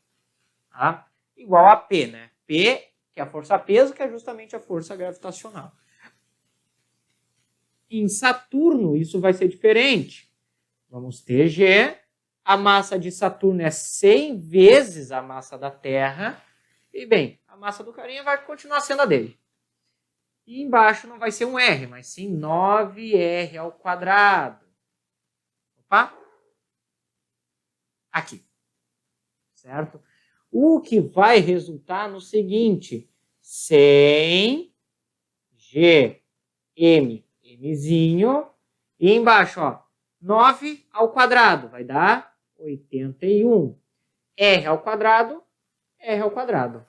A: Tá? Igual a P, né? P, que é a força-peso, que é justamente a força gravitacional. Em Saturno, isso vai ser diferente. Vamos ter G. A massa de Saturno é 100 vezes a massa da Terra. E, bem, a massa do carinha vai continuar sendo a dele. E embaixo não vai ser um R, mas sim 9R ao quadrado. Opa! Aqui. Certo? O que vai resultar no seguinte, 100 G, M, Mzinho, e embaixo, ó, 9 ao quadrado, vai dar 81. R ao quadrado, R ao quadrado.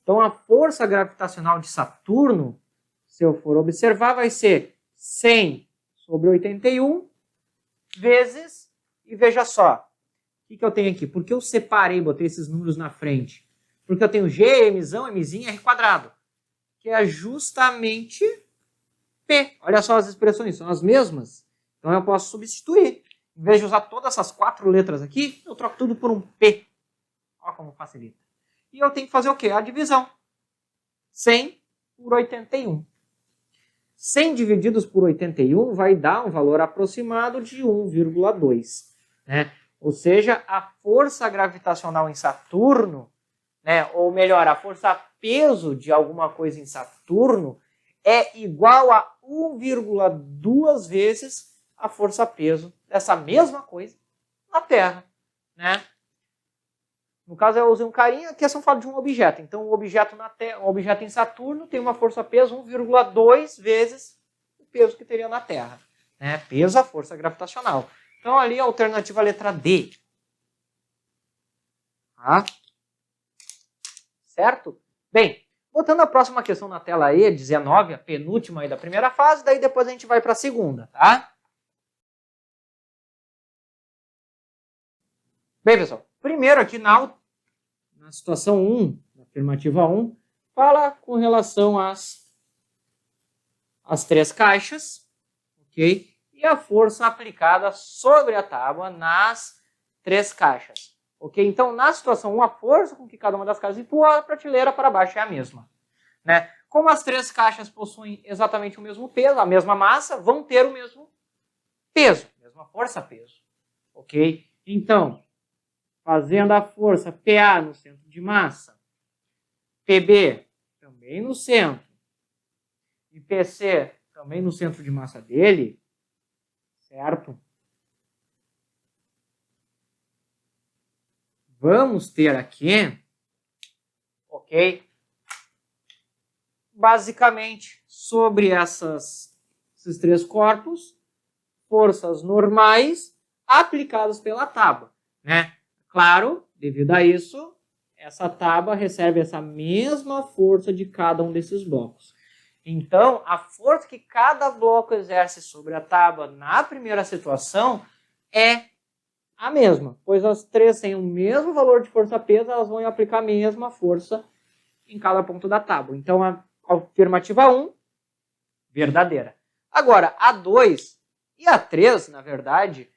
A: Então, a força gravitacional de Saturno, se eu for observar, vai ser 100 sobre 81 vezes, e veja só, o que eu tenho aqui? Por que eu separei, botei esses números na frente? Porque eu tenho G, Mzão, Mzinho, R quadrado, que é justamente P. Olha só as expressões, são as mesmas. Então eu posso substituir. Em vez de usar todas essas 4 letras aqui, eu troco tudo por um P. Olha como facilita. E eu tenho que fazer o quê? A divisão. 100 por 81. 100 divididos por 81 vai dar um valor aproximado de 1,2. Né? Ou seja, a força gravitacional em Saturno, né, ou melhor, a força-peso de alguma coisa em Saturno é igual a 1,2 vezes a força-peso dessa mesma coisa na Terra. Né? No caso, eu usei um carinha, aqui é só falo de um objeto. Então, um objeto em Saturno tem uma força-peso 1,2 vezes o peso que teria na Terra. Né? Peso a força gravitacional. Então, ali a alternativa letra D. Tá? Certo? Bem, botando a próxima questão na tela aí, 19, a penúltima aí da primeira fase, daí depois a gente vai para a segunda, tá? Bem, pessoal, primeiro aqui na situação 1, na afirmativa 1, fala com relação às 3 caixas, ok? E a força aplicada sobre a tábua nas 3 caixas. Ok? Então, na situação 1, a força com que cada uma das caixas empurra a prateleira para baixo é a mesma. Né? Como as 3 caixas possuem exatamente o mesmo peso, a mesma massa, vão ter o mesmo peso, mesma força-peso. ok? Então, fazendo a força PA no centro de massa, PB também no centro, e PC também no centro de massa dele, certo? Vamos ter aqui, ok? Basicamente, sobre esses três corpos, forças normais aplicadas pela tábua, né? Claro, devido a isso, essa tábua recebe essa mesma força de cada um desses blocos. Então, a força que cada bloco exerce sobre a tábua na primeira situação é a mesma, pois as três têm o mesmo valor de força-peso, elas vão aplicar a mesma força em cada ponto da tábua. Então, a afirmativa 1, verdadeira. Agora, a 2 e a 3, na verdade,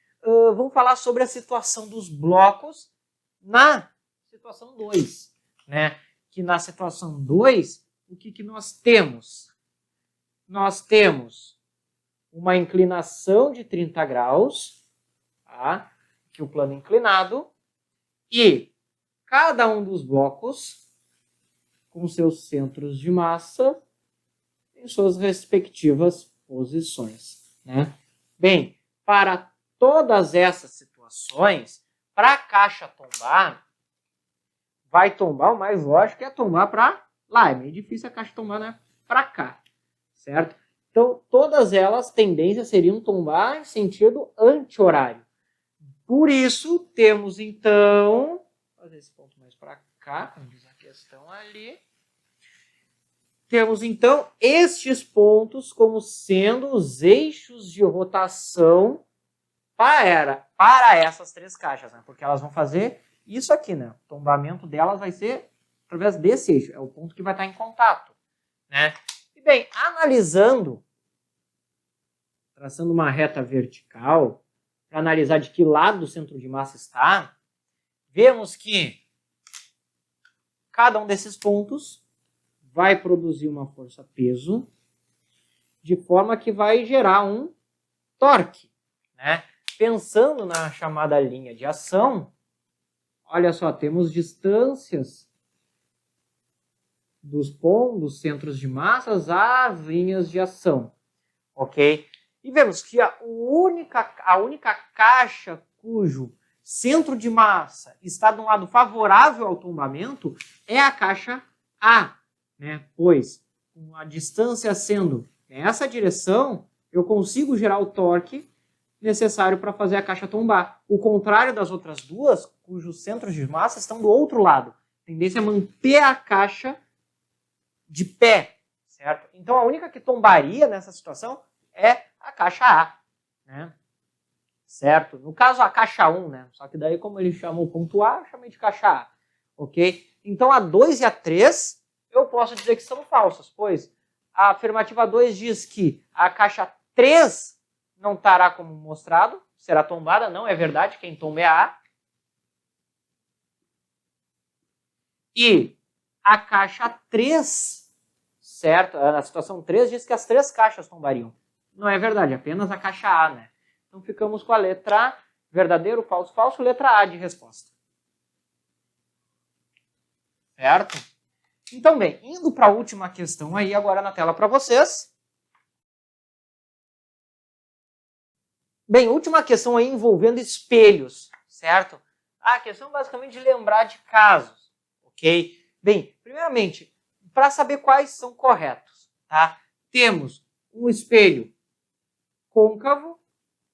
A: vão falar sobre a situação dos blocos na situação 2. Né? Que na situação 2, o que nós temos? Nós temos uma inclinação de 30 graus, tá? Que o plano inclinado, e cada um dos blocos com seus centros de massa em suas respectivas posições. Né? Bem, para todas essas situações, para a caixa tombar, vai tombar, o mais lógico é tombar para lá. É meio difícil a caixa tombar, né? Para cá, certo? Então, todas elas, tendências seriam tombar em sentido anti-horário. Por isso, temos então, vou fazer esse ponto mais para cá, como diz a questão ali. Temos então estes pontos como sendo os eixos de rotação para essas três caixas, né? Porque elas vão fazer isso aqui, né? O tombamento delas vai ser através desse eixo, é o ponto que vai estar em contato, né? E bem, analisando, traçando uma reta vertical, para analisar de que lado o centro de massa está, vemos que cada um desses pontos vai produzir uma força-peso de forma que vai gerar um torque. Né? Pensando na chamada linha de ação, olha só, temos distâncias dos pontos, centros de massas às linhas de ação. Ok? E vemos que a única caixa cujo centro de massa está de um lado favorável ao tombamento é a caixa A. Né? Pois, com a distância sendo nessa direção, eu consigo gerar o torque necessário para fazer a caixa tombar. O contrário das outras duas, cujos centros de massa estão do outro lado. A tendência é manter a caixa de pé, certo? Então, a única que tombaria nessa situação é a caixa A, né? Certo? No caso, a caixa 1, né? Só que daí, como ele chamou o ponto A, eu chamei de caixa A, ok? Então, a 2 e a 3, eu posso dizer que são falsas, pois a afirmativa 2 diz que a caixa 3 não estará como mostrado, será tombada, não é verdade, quem tomba é a A. E a caixa 3, certo? A situação 3 diz que as três caixas tombariam. Não é verdade, apenas a caixa A, né? Então ficamos com a letra A, verdadeiro, falso, falso, letra A de resposta. Certo? Então, bem, indo para a última questão aí agora na tela para vocês. Bem, última questão aí envolvendo espelhos, certo? A questão basicamente de lembrar de casos, ok? Bem, primeiramente, para saber quais são corretos, tá? Temos um espelho côncavo,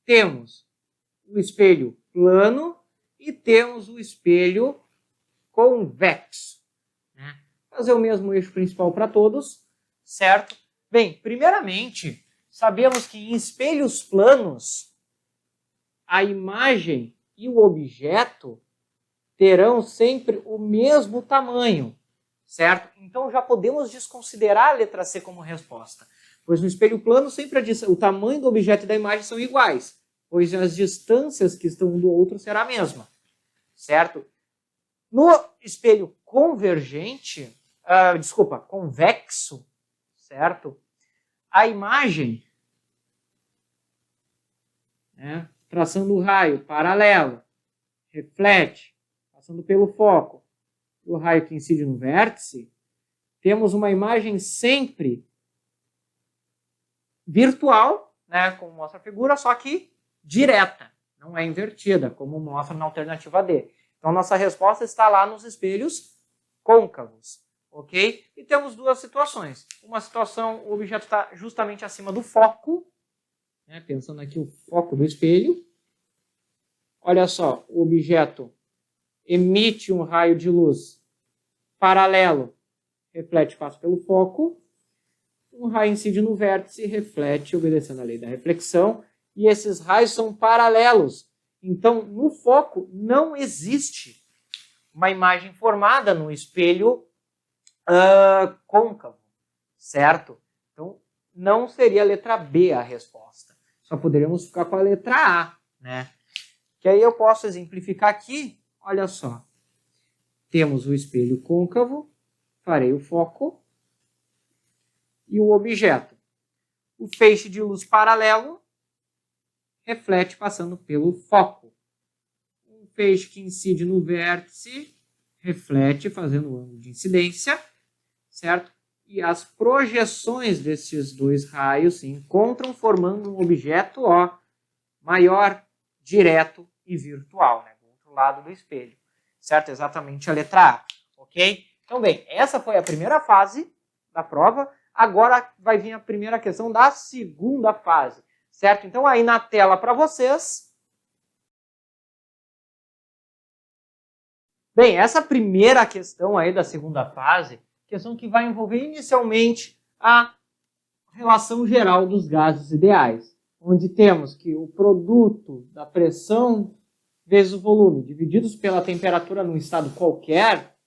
A: temos o espelho plano e temos o espelho convexo. Né? Fazer o mesmo eixo principal para todos, certo? Bem, primeiramente, sabemos que em espelhos planos, a imagem e o objeto terão sempre o mesmo tamanho, certo? Então já podemos desconsiderar a letra C como resposta, pois no espelho plano sempre o tamanho do objeto e da imagem são iguais, pois as distâncias que estão um do outro será a mesma, certo? No espelho convergente, convexo, certo? A imagem, né, traçando o raio paralelo, reflete, passando pelo foco, o raio que incide no vértice, temos uma imagem sempre virtual, né, como mostra a figura, só que direta, não é invertida, como mostra na alternativa D. Então, nossa resposta está lá nos espelhos côncavos, ok? E temos duas situações. Uma situação, o objeto está justamente acima do foco, né, pensando aqui o foco do espelho. Olha só, o objeto emite um raio de luz paralelo, reflete, passa pelo foco. Um raio incide no vértice e reflete, obedecendo a lei da reflexão. E esses raios são paralelos. Então, no foco, não existe uma imagem formada no espelho côncavo, certo? Então, não seria a letra B a resposta. Só poderíamos ficar com a letra A, né? Que aí eu posso exemplificar aqui, olha só. Temos o espelho côncavo, farei o foco e o objeto. O feixe de luz paralelo reflete passando pelo foco. Um feixe que incide no vértice reflete fazendo o ângulo de incidência, certo? E as projeções desses dois raios se encontram formando um objeto maior, direto e virtual, né? Do outro lado do espelho, certo? Exatamente a letra A, ok? Então, bem, essa foi a primeira fase da prova. Agora vai vir a primeira questão da segunda fase, certo? Então, aí na tela para vocês. Bem, essa primeira questão aí da segunda fase, questão que vai envolver inicialmente a relação geral dos gases ideais, onde temos que o produto da pressão vezes o volume, divididos pela temperatura num estado qualquer,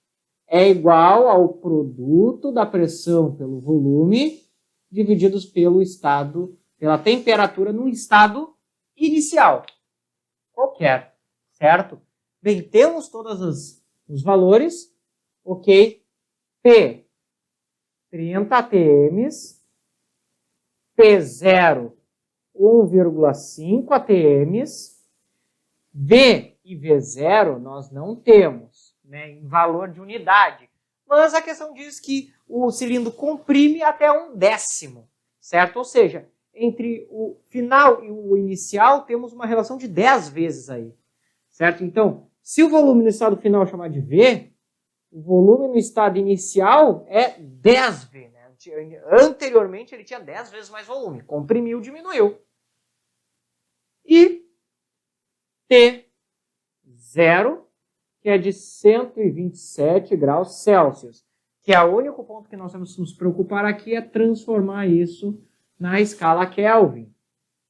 A: é igual ao produto da pressão pelo volume, divididos pela temperatura num estado inicial, qualquer, certo? Bem, temos todos os valores, ok? P, 30 atm, P0, 1,5 atm, V e V0 nós não temos, né, em valor de unidade. Mas a questão diz que o cilindro comprime até 1/10, certo? Ou seja, entre o final e o inicial temos uma relação de 10 vezes aí, certo? Então, se o volume no estado final chamar de V, o volume no estado inicial é 10V, né? Anteriormente ele tinha 10 vezes mais volume, comprimiu, diminuiu. E T0, que é de 127 graus Celsius, que é o único ponto que nós temos que nos preocupar aqui é transformar isso na escala Kelvin,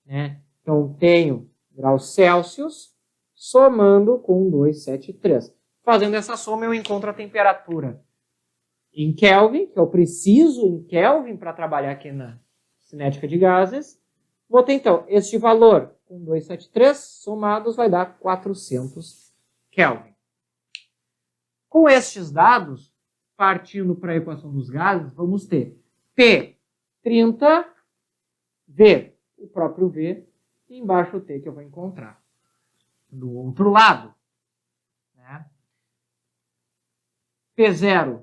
A: né? Então, tenho graus Celsius somando com 273. Fazendo essa soma, eu encontro a temperatura em Kelvin, que eu preciso em Kelvin para trabalhar aqui na cinética de gases. Vou ter, então, este valor com 273 somados vai dar 400 Kelvin. Com estes dados, partindo para a equação dos gases, vamos ter P, 30, V, o próprio V, e embaixo o T que eu vou encontrar do outro lado, né? P0,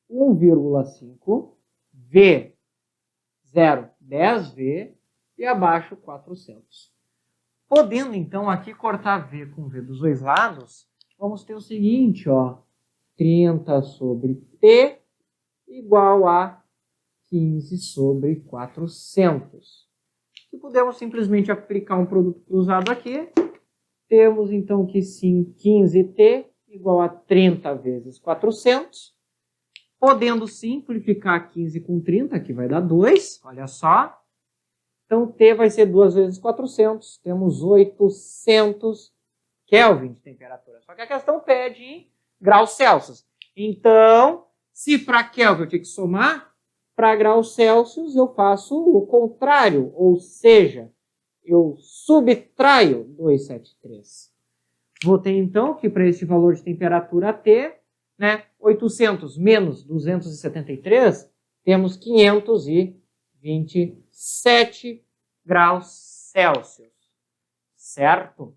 A: 1,5, V0, 10V e abaixo 400. Podendo, então, aqui cortar V com V dos dois lados, vamos ter o seguinte, 30 sobre P igual a 15 sobre 400. E podemos simplesmente aplicar um produto cruzado aqui. Temos, então, que sim, 15T igual a 30 vezes 400. Podendo simplificar 15 com 30, que vai dar 2, olha só. Então, T vai ser 2 vezes 400. Temos 800 Kelvin de temperatura. Só que a questão pede em graus Celsius. Então, se para Kelvin eu tenho que somar, para graus Celsius eu faço o contrário. Ou seja, eu subtraio 273. Vou ter, então, que para este valor de temperatura T, né, 800 menos 273, temos 527 graus Celsius. certo?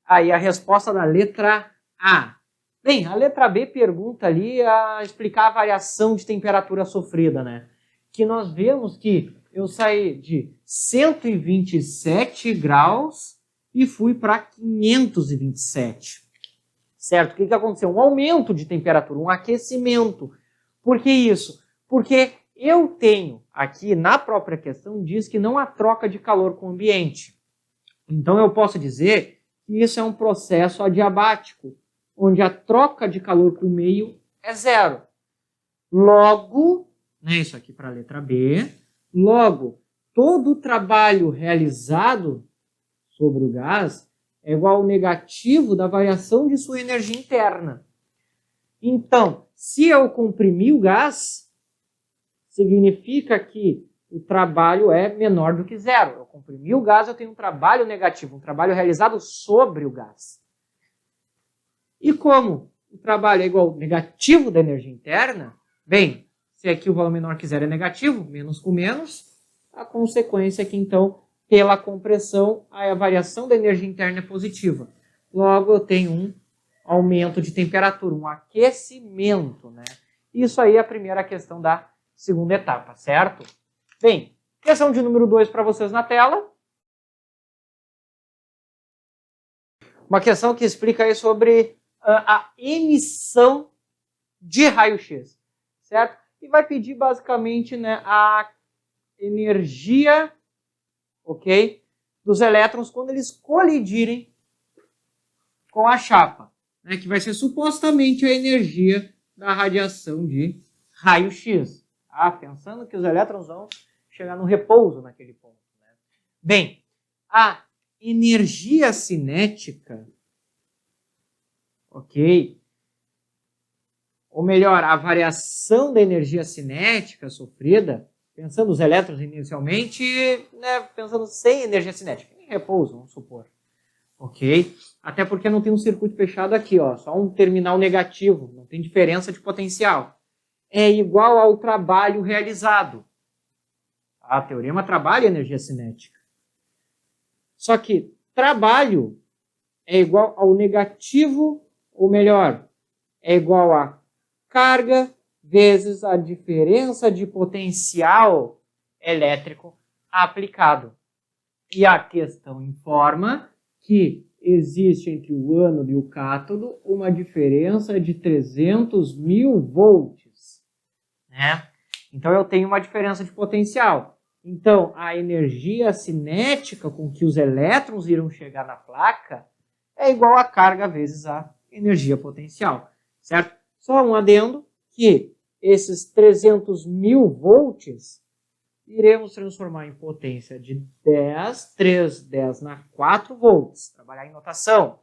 A: Aí a resposta da letra A. Bem, a letra B pergunta ali a explicar a variação de temperatura sofrida, né? Que nós vemos que eu saí de 127 graus e fui para 527. Certo? O que aconteceu? Um aumento de temperatura, um aquecimento. Por que isso? Porque eu tenho aqui na própria questão, diz que não há troca de calor com o ambiente. Então eu posso dizer que isso é um processo adiabático, onde a troca de calor com o meio é zero. Logo, né, isso aqui para a letra B, logo, todo o trabalho realizado sobre o gás é igual ao negativo da variação de sua energia interna. Então, se eu comprimir o gás, significa que o trabalho é menor do que zero. Eu comprimi o gás, eu tenho um trabalho negativo, um trabalho realizado sobre o gás. E como o trabalho é igual ao negativo da energia interna, bem, se aqui o valor menor que zero é negativo, menos com menos, a consequência é que, então, pela compressão, a variação da energia interna é positiva. Logo, eu tenho um aumento de temperatura, um aquecimento, né? Isso aí é a primeira questão da segunda etapa, certo? Bem, questão de número 2 para vocês na tela. Uma questão que explica aí sobre a emissão de raio-x, certo? E vai pedir basicamente, né, a energia, ok, dos elétrons quando eles colidirem com a chapa, né, que vai ser supostamente a energia da radiação de raio-x. Tá? Pensando que os elétrons vão chegar no repouso naquele ponto. Né? Bem, a energia cinética, ok? Ou melhor, a variação da energia cinética sofrida, pensando os elétrons inicialmente, né, pensando sem energia cinética, em repouso, vamos supor. Ok? Até porque não tem um circuito fechado aqui, ó, só um terminal negativo, não tem diferença de potencial. É igual ao trabalho realizado. A teorema trabalha energia cinética. Só que trabalho é igual ao negativo, ou melhor, é igual a carga vezes a diferença de potencial elétrico aplicado. E a questão informa que existe entre o ânodo e o cátodo uma diferença de 300 mil volts. Né? Então eu tenho uma diferença de potencial. Então a energia cinética com que os elétrons irão chegar na placa é igual a carga vezes a energia potencial. Certo? Só um adendo que esses 300 mil volts iremos transformar em potência de 10, 3, 10 na 4 volts. Trabalhar em notação.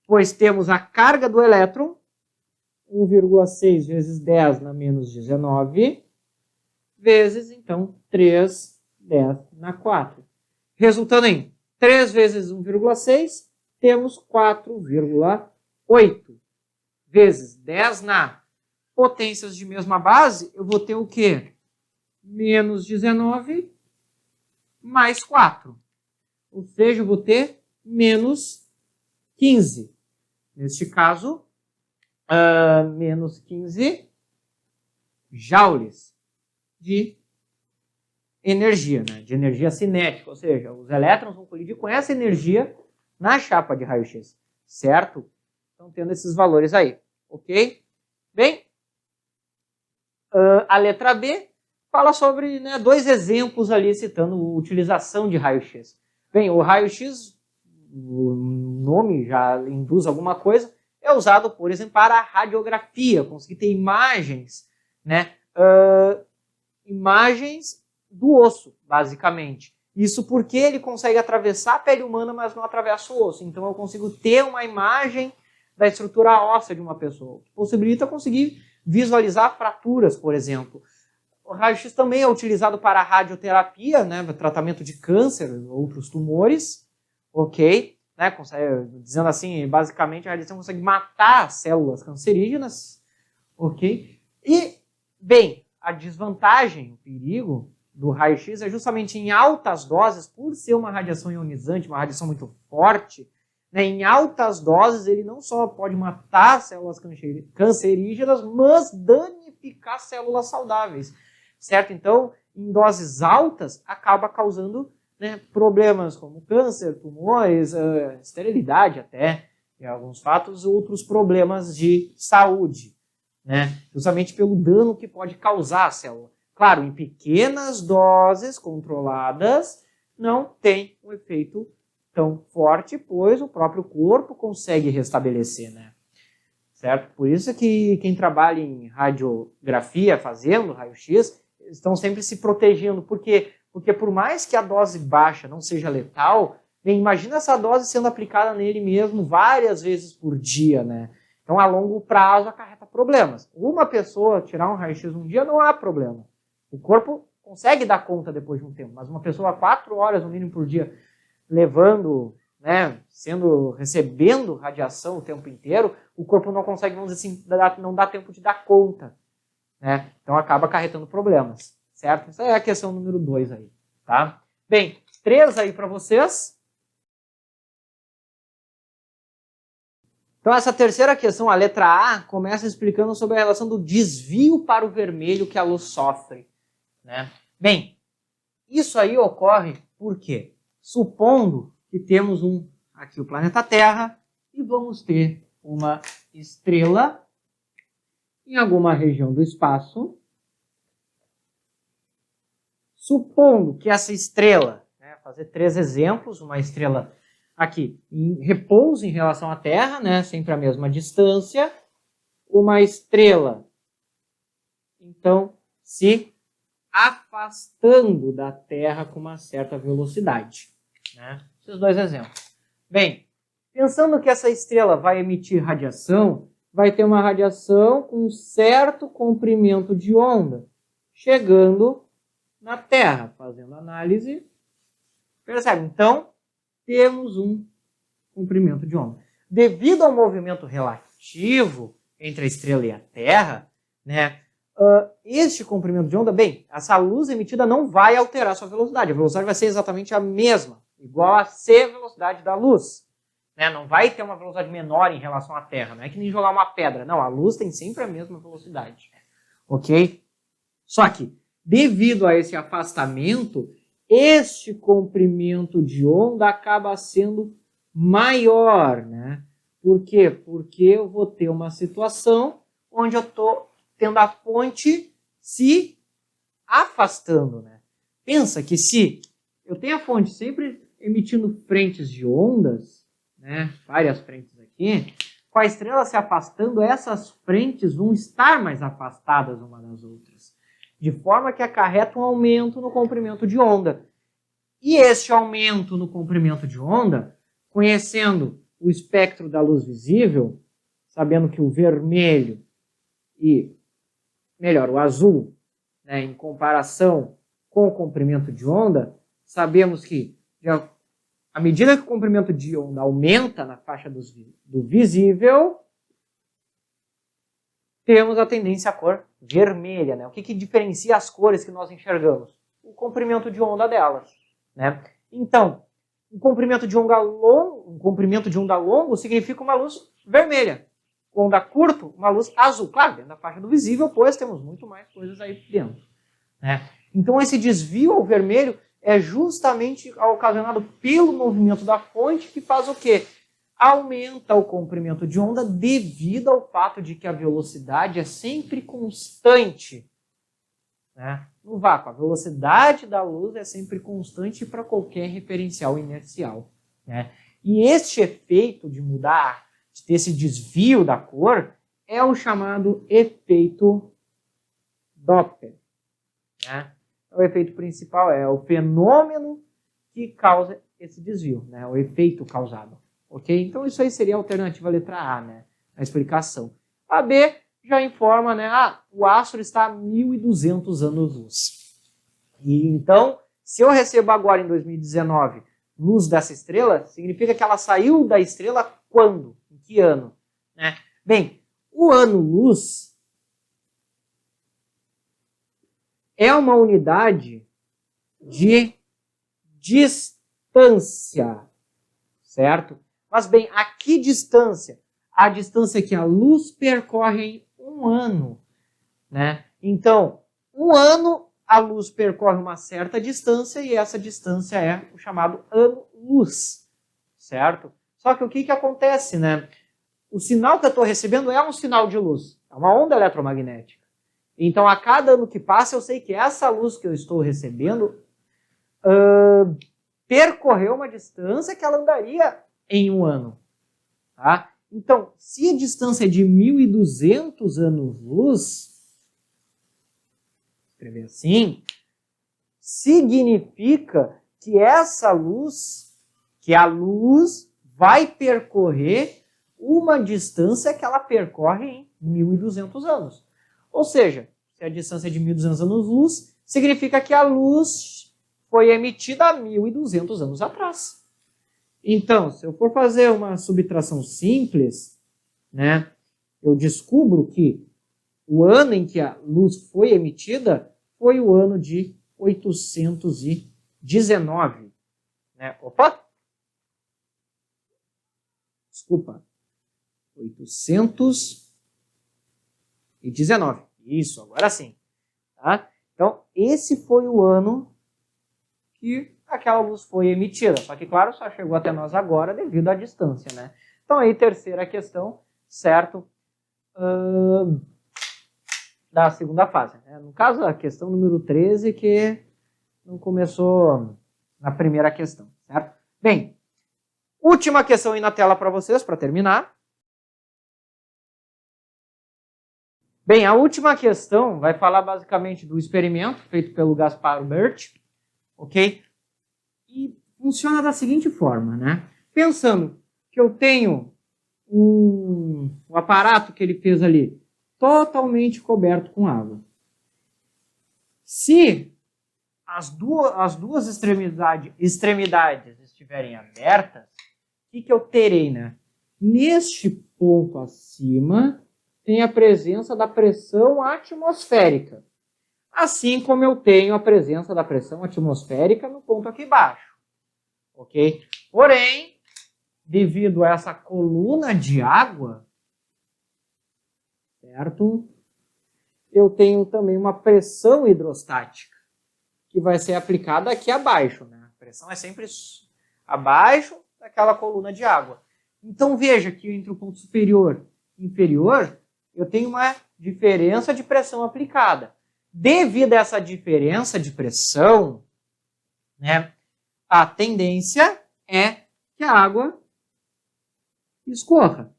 A: Pois temos a carga do elétron, 1,6 vezes 10 na menos 19, vezes, então, 3, 10 na 4. Resultando em 3 vezes 1,6, temos 4,8. Vezes 10 na potências de mesma base, eu vou ter o quê? Menos 19 mais 4. Ou seja, eu vou ter menos 15. Neste caso, menos 15 joules de energia, né? De energia cinética. Ou seja, os elétrons vão colidir com essa energia na chapa de raio-x. Certo? Então, tendo esses valores aí. Ok? Bem, a letra B fala sobre, né, dois exemplos ali citando a utilização de raio-x. Bem, o raio-x, o nome já induz alguma coisa, é usado, por exemplo, para a radiografia, conseguir ter imagens, né, imagens do osso, basicamente. Isso porque ele consegue atravessar a pele humana, mas não atravessa o osso. Então eu consigo ter uma imagem da estrutura óssea de uma pessoa, que possibilita conseguir visualizar fraturas, por exemplo. O raio-x também é utilizado para a radioterapia, né, tratamento de câncer, outros tumores, ok? Né, dizendo assim, basicamente a radiação consegue matar células cancerígenas, ok? E, bem, a desvantagem, o perigo, do raio-x é justamente em altas doses, por ser uma radiação ionizante, uma radiação muito forte, né, em altas doses ele não só pode matar células cancerígenas, mas danificar células saudáveis, certo? Então, em doses altas, acaba causando, né, problemas como câncer, tumores, esterilidade até, em alguns fatos, outros problemas de saúde, né, justamente pelo dano que pode causar à célula. Claro, em pequenas doses controladas, não tem um efeito tão forte, pois o próprio corpo consegue restabelecer, né? Certo? Por isso que quem trabalha em radiografia, fazendo raio-x, estão sempre se protegendo. Por quê? Porque por mais que a dose baixa não seja letal, bem, imagina essa dose sendo aplicada nele mesmo várias vezes por dia, né? Então, a longo prazo, acarreta problemas. Uma pessoa tirar um raio-x um dia não há problema. O corpo consegue dar conta depois de um tempo, mas uma pessoa 4 horas no mínimo por dia levando, né, recebendo radiação o tempo inteiro, o corpo não consegue, vamos dizer assim, não dá tempo de dar conta, né? Então acaba acarretando problemas, certo? Essa é a questão número 2 aí, tá? Bem, 3 aí para vocês. Então essa terceira questão, a letra A, começa explicando sobre a relação do desvio para o vermelho que a luz sofre, né? Bem, isso aí ocorre por quê? Supondo que temos aqui o planeta Terra e vamos ter uma estrela em alguma região do espaço. Supondo que essa estrela, né, fazer 3 exemplos, uma estrela aqui em repouso em relação à Terra, né, sempre a mesma distância, uma estrela, então, se afastando da Terra com uma certa velocidade, né? Esses 2 exemplos. Bem, pensando que essa estrela vai emitir radiação, vai ter uma radiação com um certo comprimento de onda, chegando na Terra, fazendo análise, percebe? Então, temos um comprimento de onda. Devido ao movimento relativo entre a estrela e a Terra, né, este comprimento de onda, bem, essa luz emitida não vai alterar sua velocidade. A velocidade vai ser exatamente a mesma, igual a c velocidade da luz. Né? Não vai ter uma velocidade menor em relação à Terra. Não é que nem jogar uma pedra. Não, a luz tem sempre a mesma velocidade. Ok? Só que, devido a esse afastamento, este comprimento de onda acaba sendo maior, né? Por quê? Porque eu vou ter uma situação onde eu estou tendo a fonte se afastando, né? Pensa que se eu tenho a fonte sempre emitindo frentes de ondas, né? Várias frentes aqui, com a estrela se afastando, essas frentes vão estar mais afastadas uma das outras, de forma que acarreta um aumento no comprimento de onda. E este aumento no comprimento de onda, conhecendo o espectro da luz visível, sabendo que o vermelho o azul, né, em comparação com o comprimento de onda, sabemos que à medida que o comprimento de onda aumenta na faixa do visível, temos a tendência à cor vermelha. Né? O que diferencia as cores que nós enxergamos? O comprimento de onda delas. Né? Então, um comprimento de onda longo significa uma luz vermelha. Onda curto, uma luz azul. Claro, dentro da faixa do visível, pois temos muito mais coisas aí dentro. Né? Então, esse desvio ao vermelho é justamente ocasionado pelo movimento da fonte, que faz o quê? Aumenta o comprimento de onda devido ao fato de que a velocidade é sempre constante. Né? No vácuo, a velocidade da luz é sempre constante para qualquer referencial inercial. Né? E este efeito de mudar, de ter esse desvio da cor, é o chamado efeito Doppler. Né? O efeito principal é o fenômeno que causa esse desvio, né? O efeito causado. Ok? Então isso aí seria a alternativa letra A, né? A explicação. A B já informa, né? O astro está a 1.200 anos-luz. E então, se eu recebo agora em 2019 luz dessa estrela, significa que ela saiu da estrela quando? Em que ano? Né? Bem, o ano-luz é uma unidade de distância, certo? Mas bem, a que distância? A distância que a luz percorre em um ano, né? Então, um ano a luz percorre uma certa distância e essa distância é o chamado ano-luz, certo? Só que o que acontece, né? O sinal que eu estou recebendo é um sinal de luz, é uma onda eletromagnética. Então, a cada ano que passa, eu sei que essa luz que eu estou recebendo percorreu uma distância que ela andaria em um ano. Tá? Então, se a distância é de 1.200 anos-luz, escrever assim, significa que essa luz, que a luz vai percorrer uma distância que ela percorre em 1.200 anos. Ou seja, se a distância é de 1.200 anos-luz, significa que a luz foi emitida há 1.200 anos atrás. Então, se eu for fazer uma subtração simples, né, eu descubro que o ano em que a luz foi emitida foi o ano de 819. Né? Opa! Desculpa. 819. Isso, agora sim. Tá? Então, esse foi o ano que aquela luz foi emitida. Só que, claro, só chegou até nós agora devido à distância, né? Então, aí, terceira questão, certo? Da segunda fase. Né? No caso, a questão número 13, que não começou na primeira questão, certo? Bem, última questão aí na tela para vocês, para terminar. Bem, a última questão vai falar basicamente do experimento feito pelo Gaspar Bert, ok? E funciona da seguinte forma, né? Pensando que eu tenho um aparato que ele fez ali totalmente coberto com água. Se as duas extremidades estiverem abertas, o que eu terei, né? Neste ponto acima tem a presença da pressão atmosférica. Assim como eu tenho a presença da pressão atmosférica no ponto aqui embaixo. Ok? Porém, devido a essa coluna de água, certo? Eu tenho também uma pressão hidrostática, que vai ser aplicada aqui abaixo. Né? A pressão é sempre abaixo daquela coluna de água. Então, veja que entre o ponto superior e inferior, eu tenho uma diferença de pressão aplicada. Devido a essa diferença de pressão, né, a tendência é que a água escorra.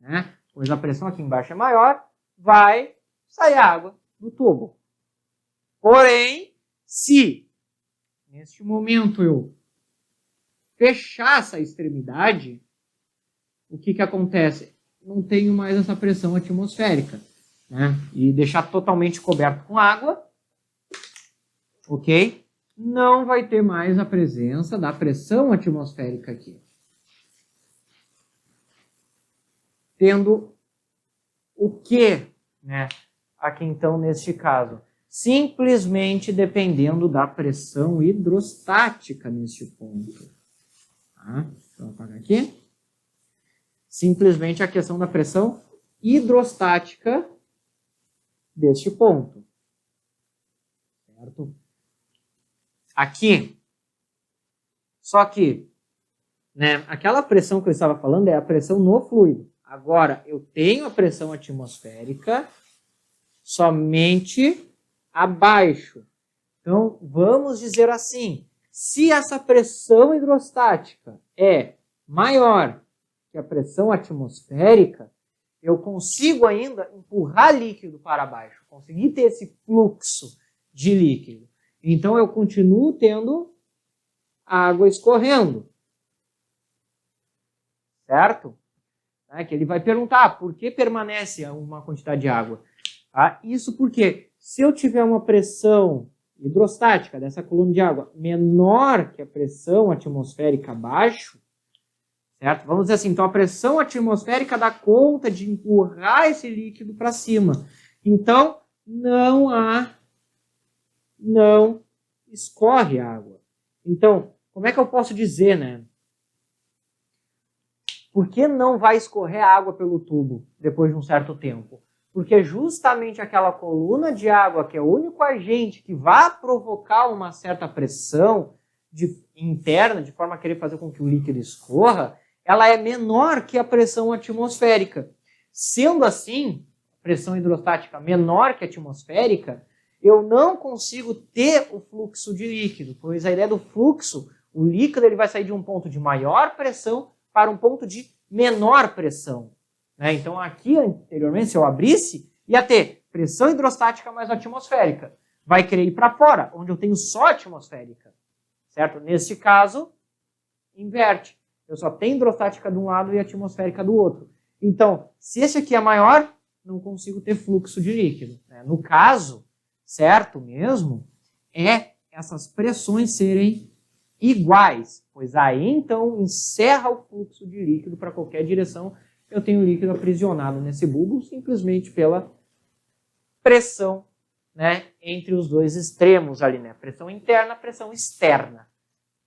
A: Né? Pois a pressão aqui embaixo é maior, vai sair água do tubo. Porém, se neste momento eu fechar essa extremidade, o que acontece? Não tenho mais essa pressão atmosférica. Né? E deixar totalmente coberto com água, ok? Não vai ter mais a presença da pressão atmosférica aqui. Tendo o que, né? Aqui então, neste caso, simplesmente dependendo da pressão hidrostática neste ponto. Tá? Vou apagar aqui. Simplesmente a questão da pressão hidrostática deste ponto. Certo? Aqui, só que, né, aquela pressão que eu estava falando é a pressão no fluido. Agora, eu tenho a pressão atmosférica somente abaixo. Então, vamos dizer assim, se essa pressão hidrostática é maior que a pressão atmosférica, eu consigo ainda empurrar líquido para baixo, conseguir ter esse fluxo de líquido. Então, eu continuo tendo água escorrendo. Certo? Que ele vai perguntar por que permanece uma quantidade de água. Tá? Isso porque se eu tiver uma pressão hidrostática dessa coluna de água menor que a pressão atmosférica abaixo, certo? Vamos dizer assim, então a pressão atmosférica dá conta de empurrar esse líquido para cima. Então, não escorre água. Então, como é que eu posso dizer, né? Por que não vai escorrer água pelo tubo depois de um certo tempo? Porque justamente aquela coluna de água, que é o único agente que vai provocar uma certa pressão interna, de forma a querer fazer com que o líquido escorra, ela é menor que a pressão atmosférica. Sendo assim, pressão hidrostática menor que a atmosférica, eu não consigo ter o fluxo de líquido, pois a ideia do fluxo, o líquido ele vai sair de um ponto de maior pressão para um ponto de menor pressão. Né? Então aqui anteriormente, se eu abrisse, ia ter pressão hidrostática mais atmosférica. Vai querer ir para fora, onde eu tenho só atmosférica. Certo? Neste caso, inverte. Eu só tenho hidrostática de um lado e atmosférica do outro. Então, se esse aqui é maior, não consigo ter fluxo de líquido. Né? No caso, certo mesmo, é essas pressões serem iguais, pois aí então encerra o fluxo de líquido para qualquer direção. Eu tenho líquido aprisionado nesse bulbo simplesmente pela pressão, né, entre os dois extremos ali, né? Pressão interna, pressão externa,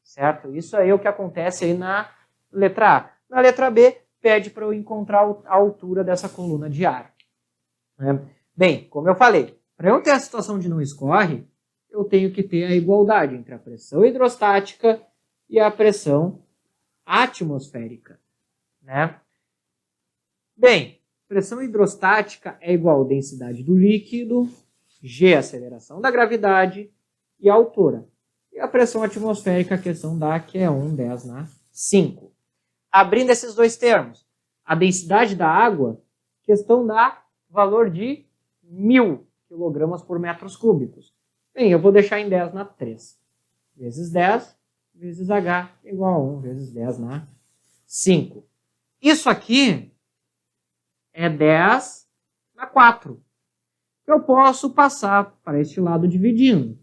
A: certo? Isso aí é o que acontece aí na letra A. Na letra B, pede para eu encontrar a altura dessa coluna de ar. Né? Bem, como eu falei, para eu ter a situação de não escorre, eu tenho que ter a igualdade entre a pressão hidrostática e a pressão atmosférica. Né? Bem, pressão hidrostática é igual a densidade do líquido, G, aceleração da gravidade, e a altura. E a pressão atmosférica, a questão dá que é 1/10 na 5. Abrindo esses dois termos, a densidade da água, questão dá valor de 1000 kg por metros cúbicos. Bem, eu vou deixar em 10 na 3. Vezes 10, vezes H, igual a 1 vezes 10 na 5. Isso aqui é 10 na 4. Eu posso passar para este lado dividindo.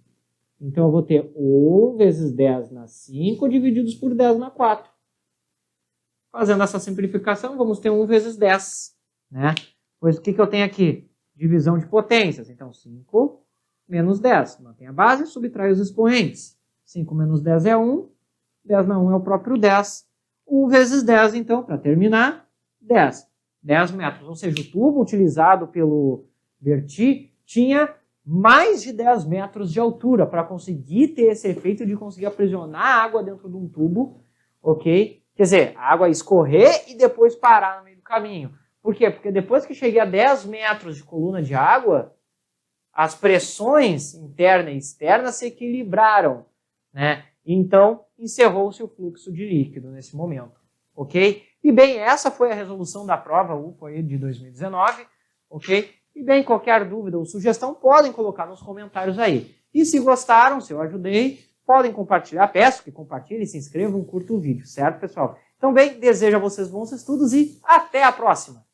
A: Então, eu vou ter 1 vezes 10 na 5 divididos por 10 na 4. Fazendo essa simplificação, vamos ter 1 vezes 10. Né? Pois o que eu tenho aqui? Divisão de potências. Então, 5 menos 10. Mantém a base, subtrai os expoentes. 5 menos 10 é 1. 10 na 1 é o próprio 10. 1 vezes 10, então, para terminar, 10. 10 metros. Ou seja, o tubo utilizado pelo Berti tinha mais de 10 metros de altura para conseguir ter esse efeito de conseguir aprisionar a água dentro de um tubo, ok? Quer dizer, a água escorrer e depois parar no meio do caminho. Por quê? Porque depois que cheguei a 10 metros de coluna de água, as pressões interna e externa se equilibraram, né? Então, encerrou-se o fluxo de líquido nesse momento, ok? E bem, essa foi a resolução da prova UFO de 2019, ok? E bem, qualquer dúvida ou sugestão podem colocar nos comentários aí. E se gostaram, se eu ajudei, podem compartilhar. Peço que compartilhem, se inscrevam, curtam o vídeo, certo, pessoal? Então, bem, desejo a vocês bons estudos e até a próxima!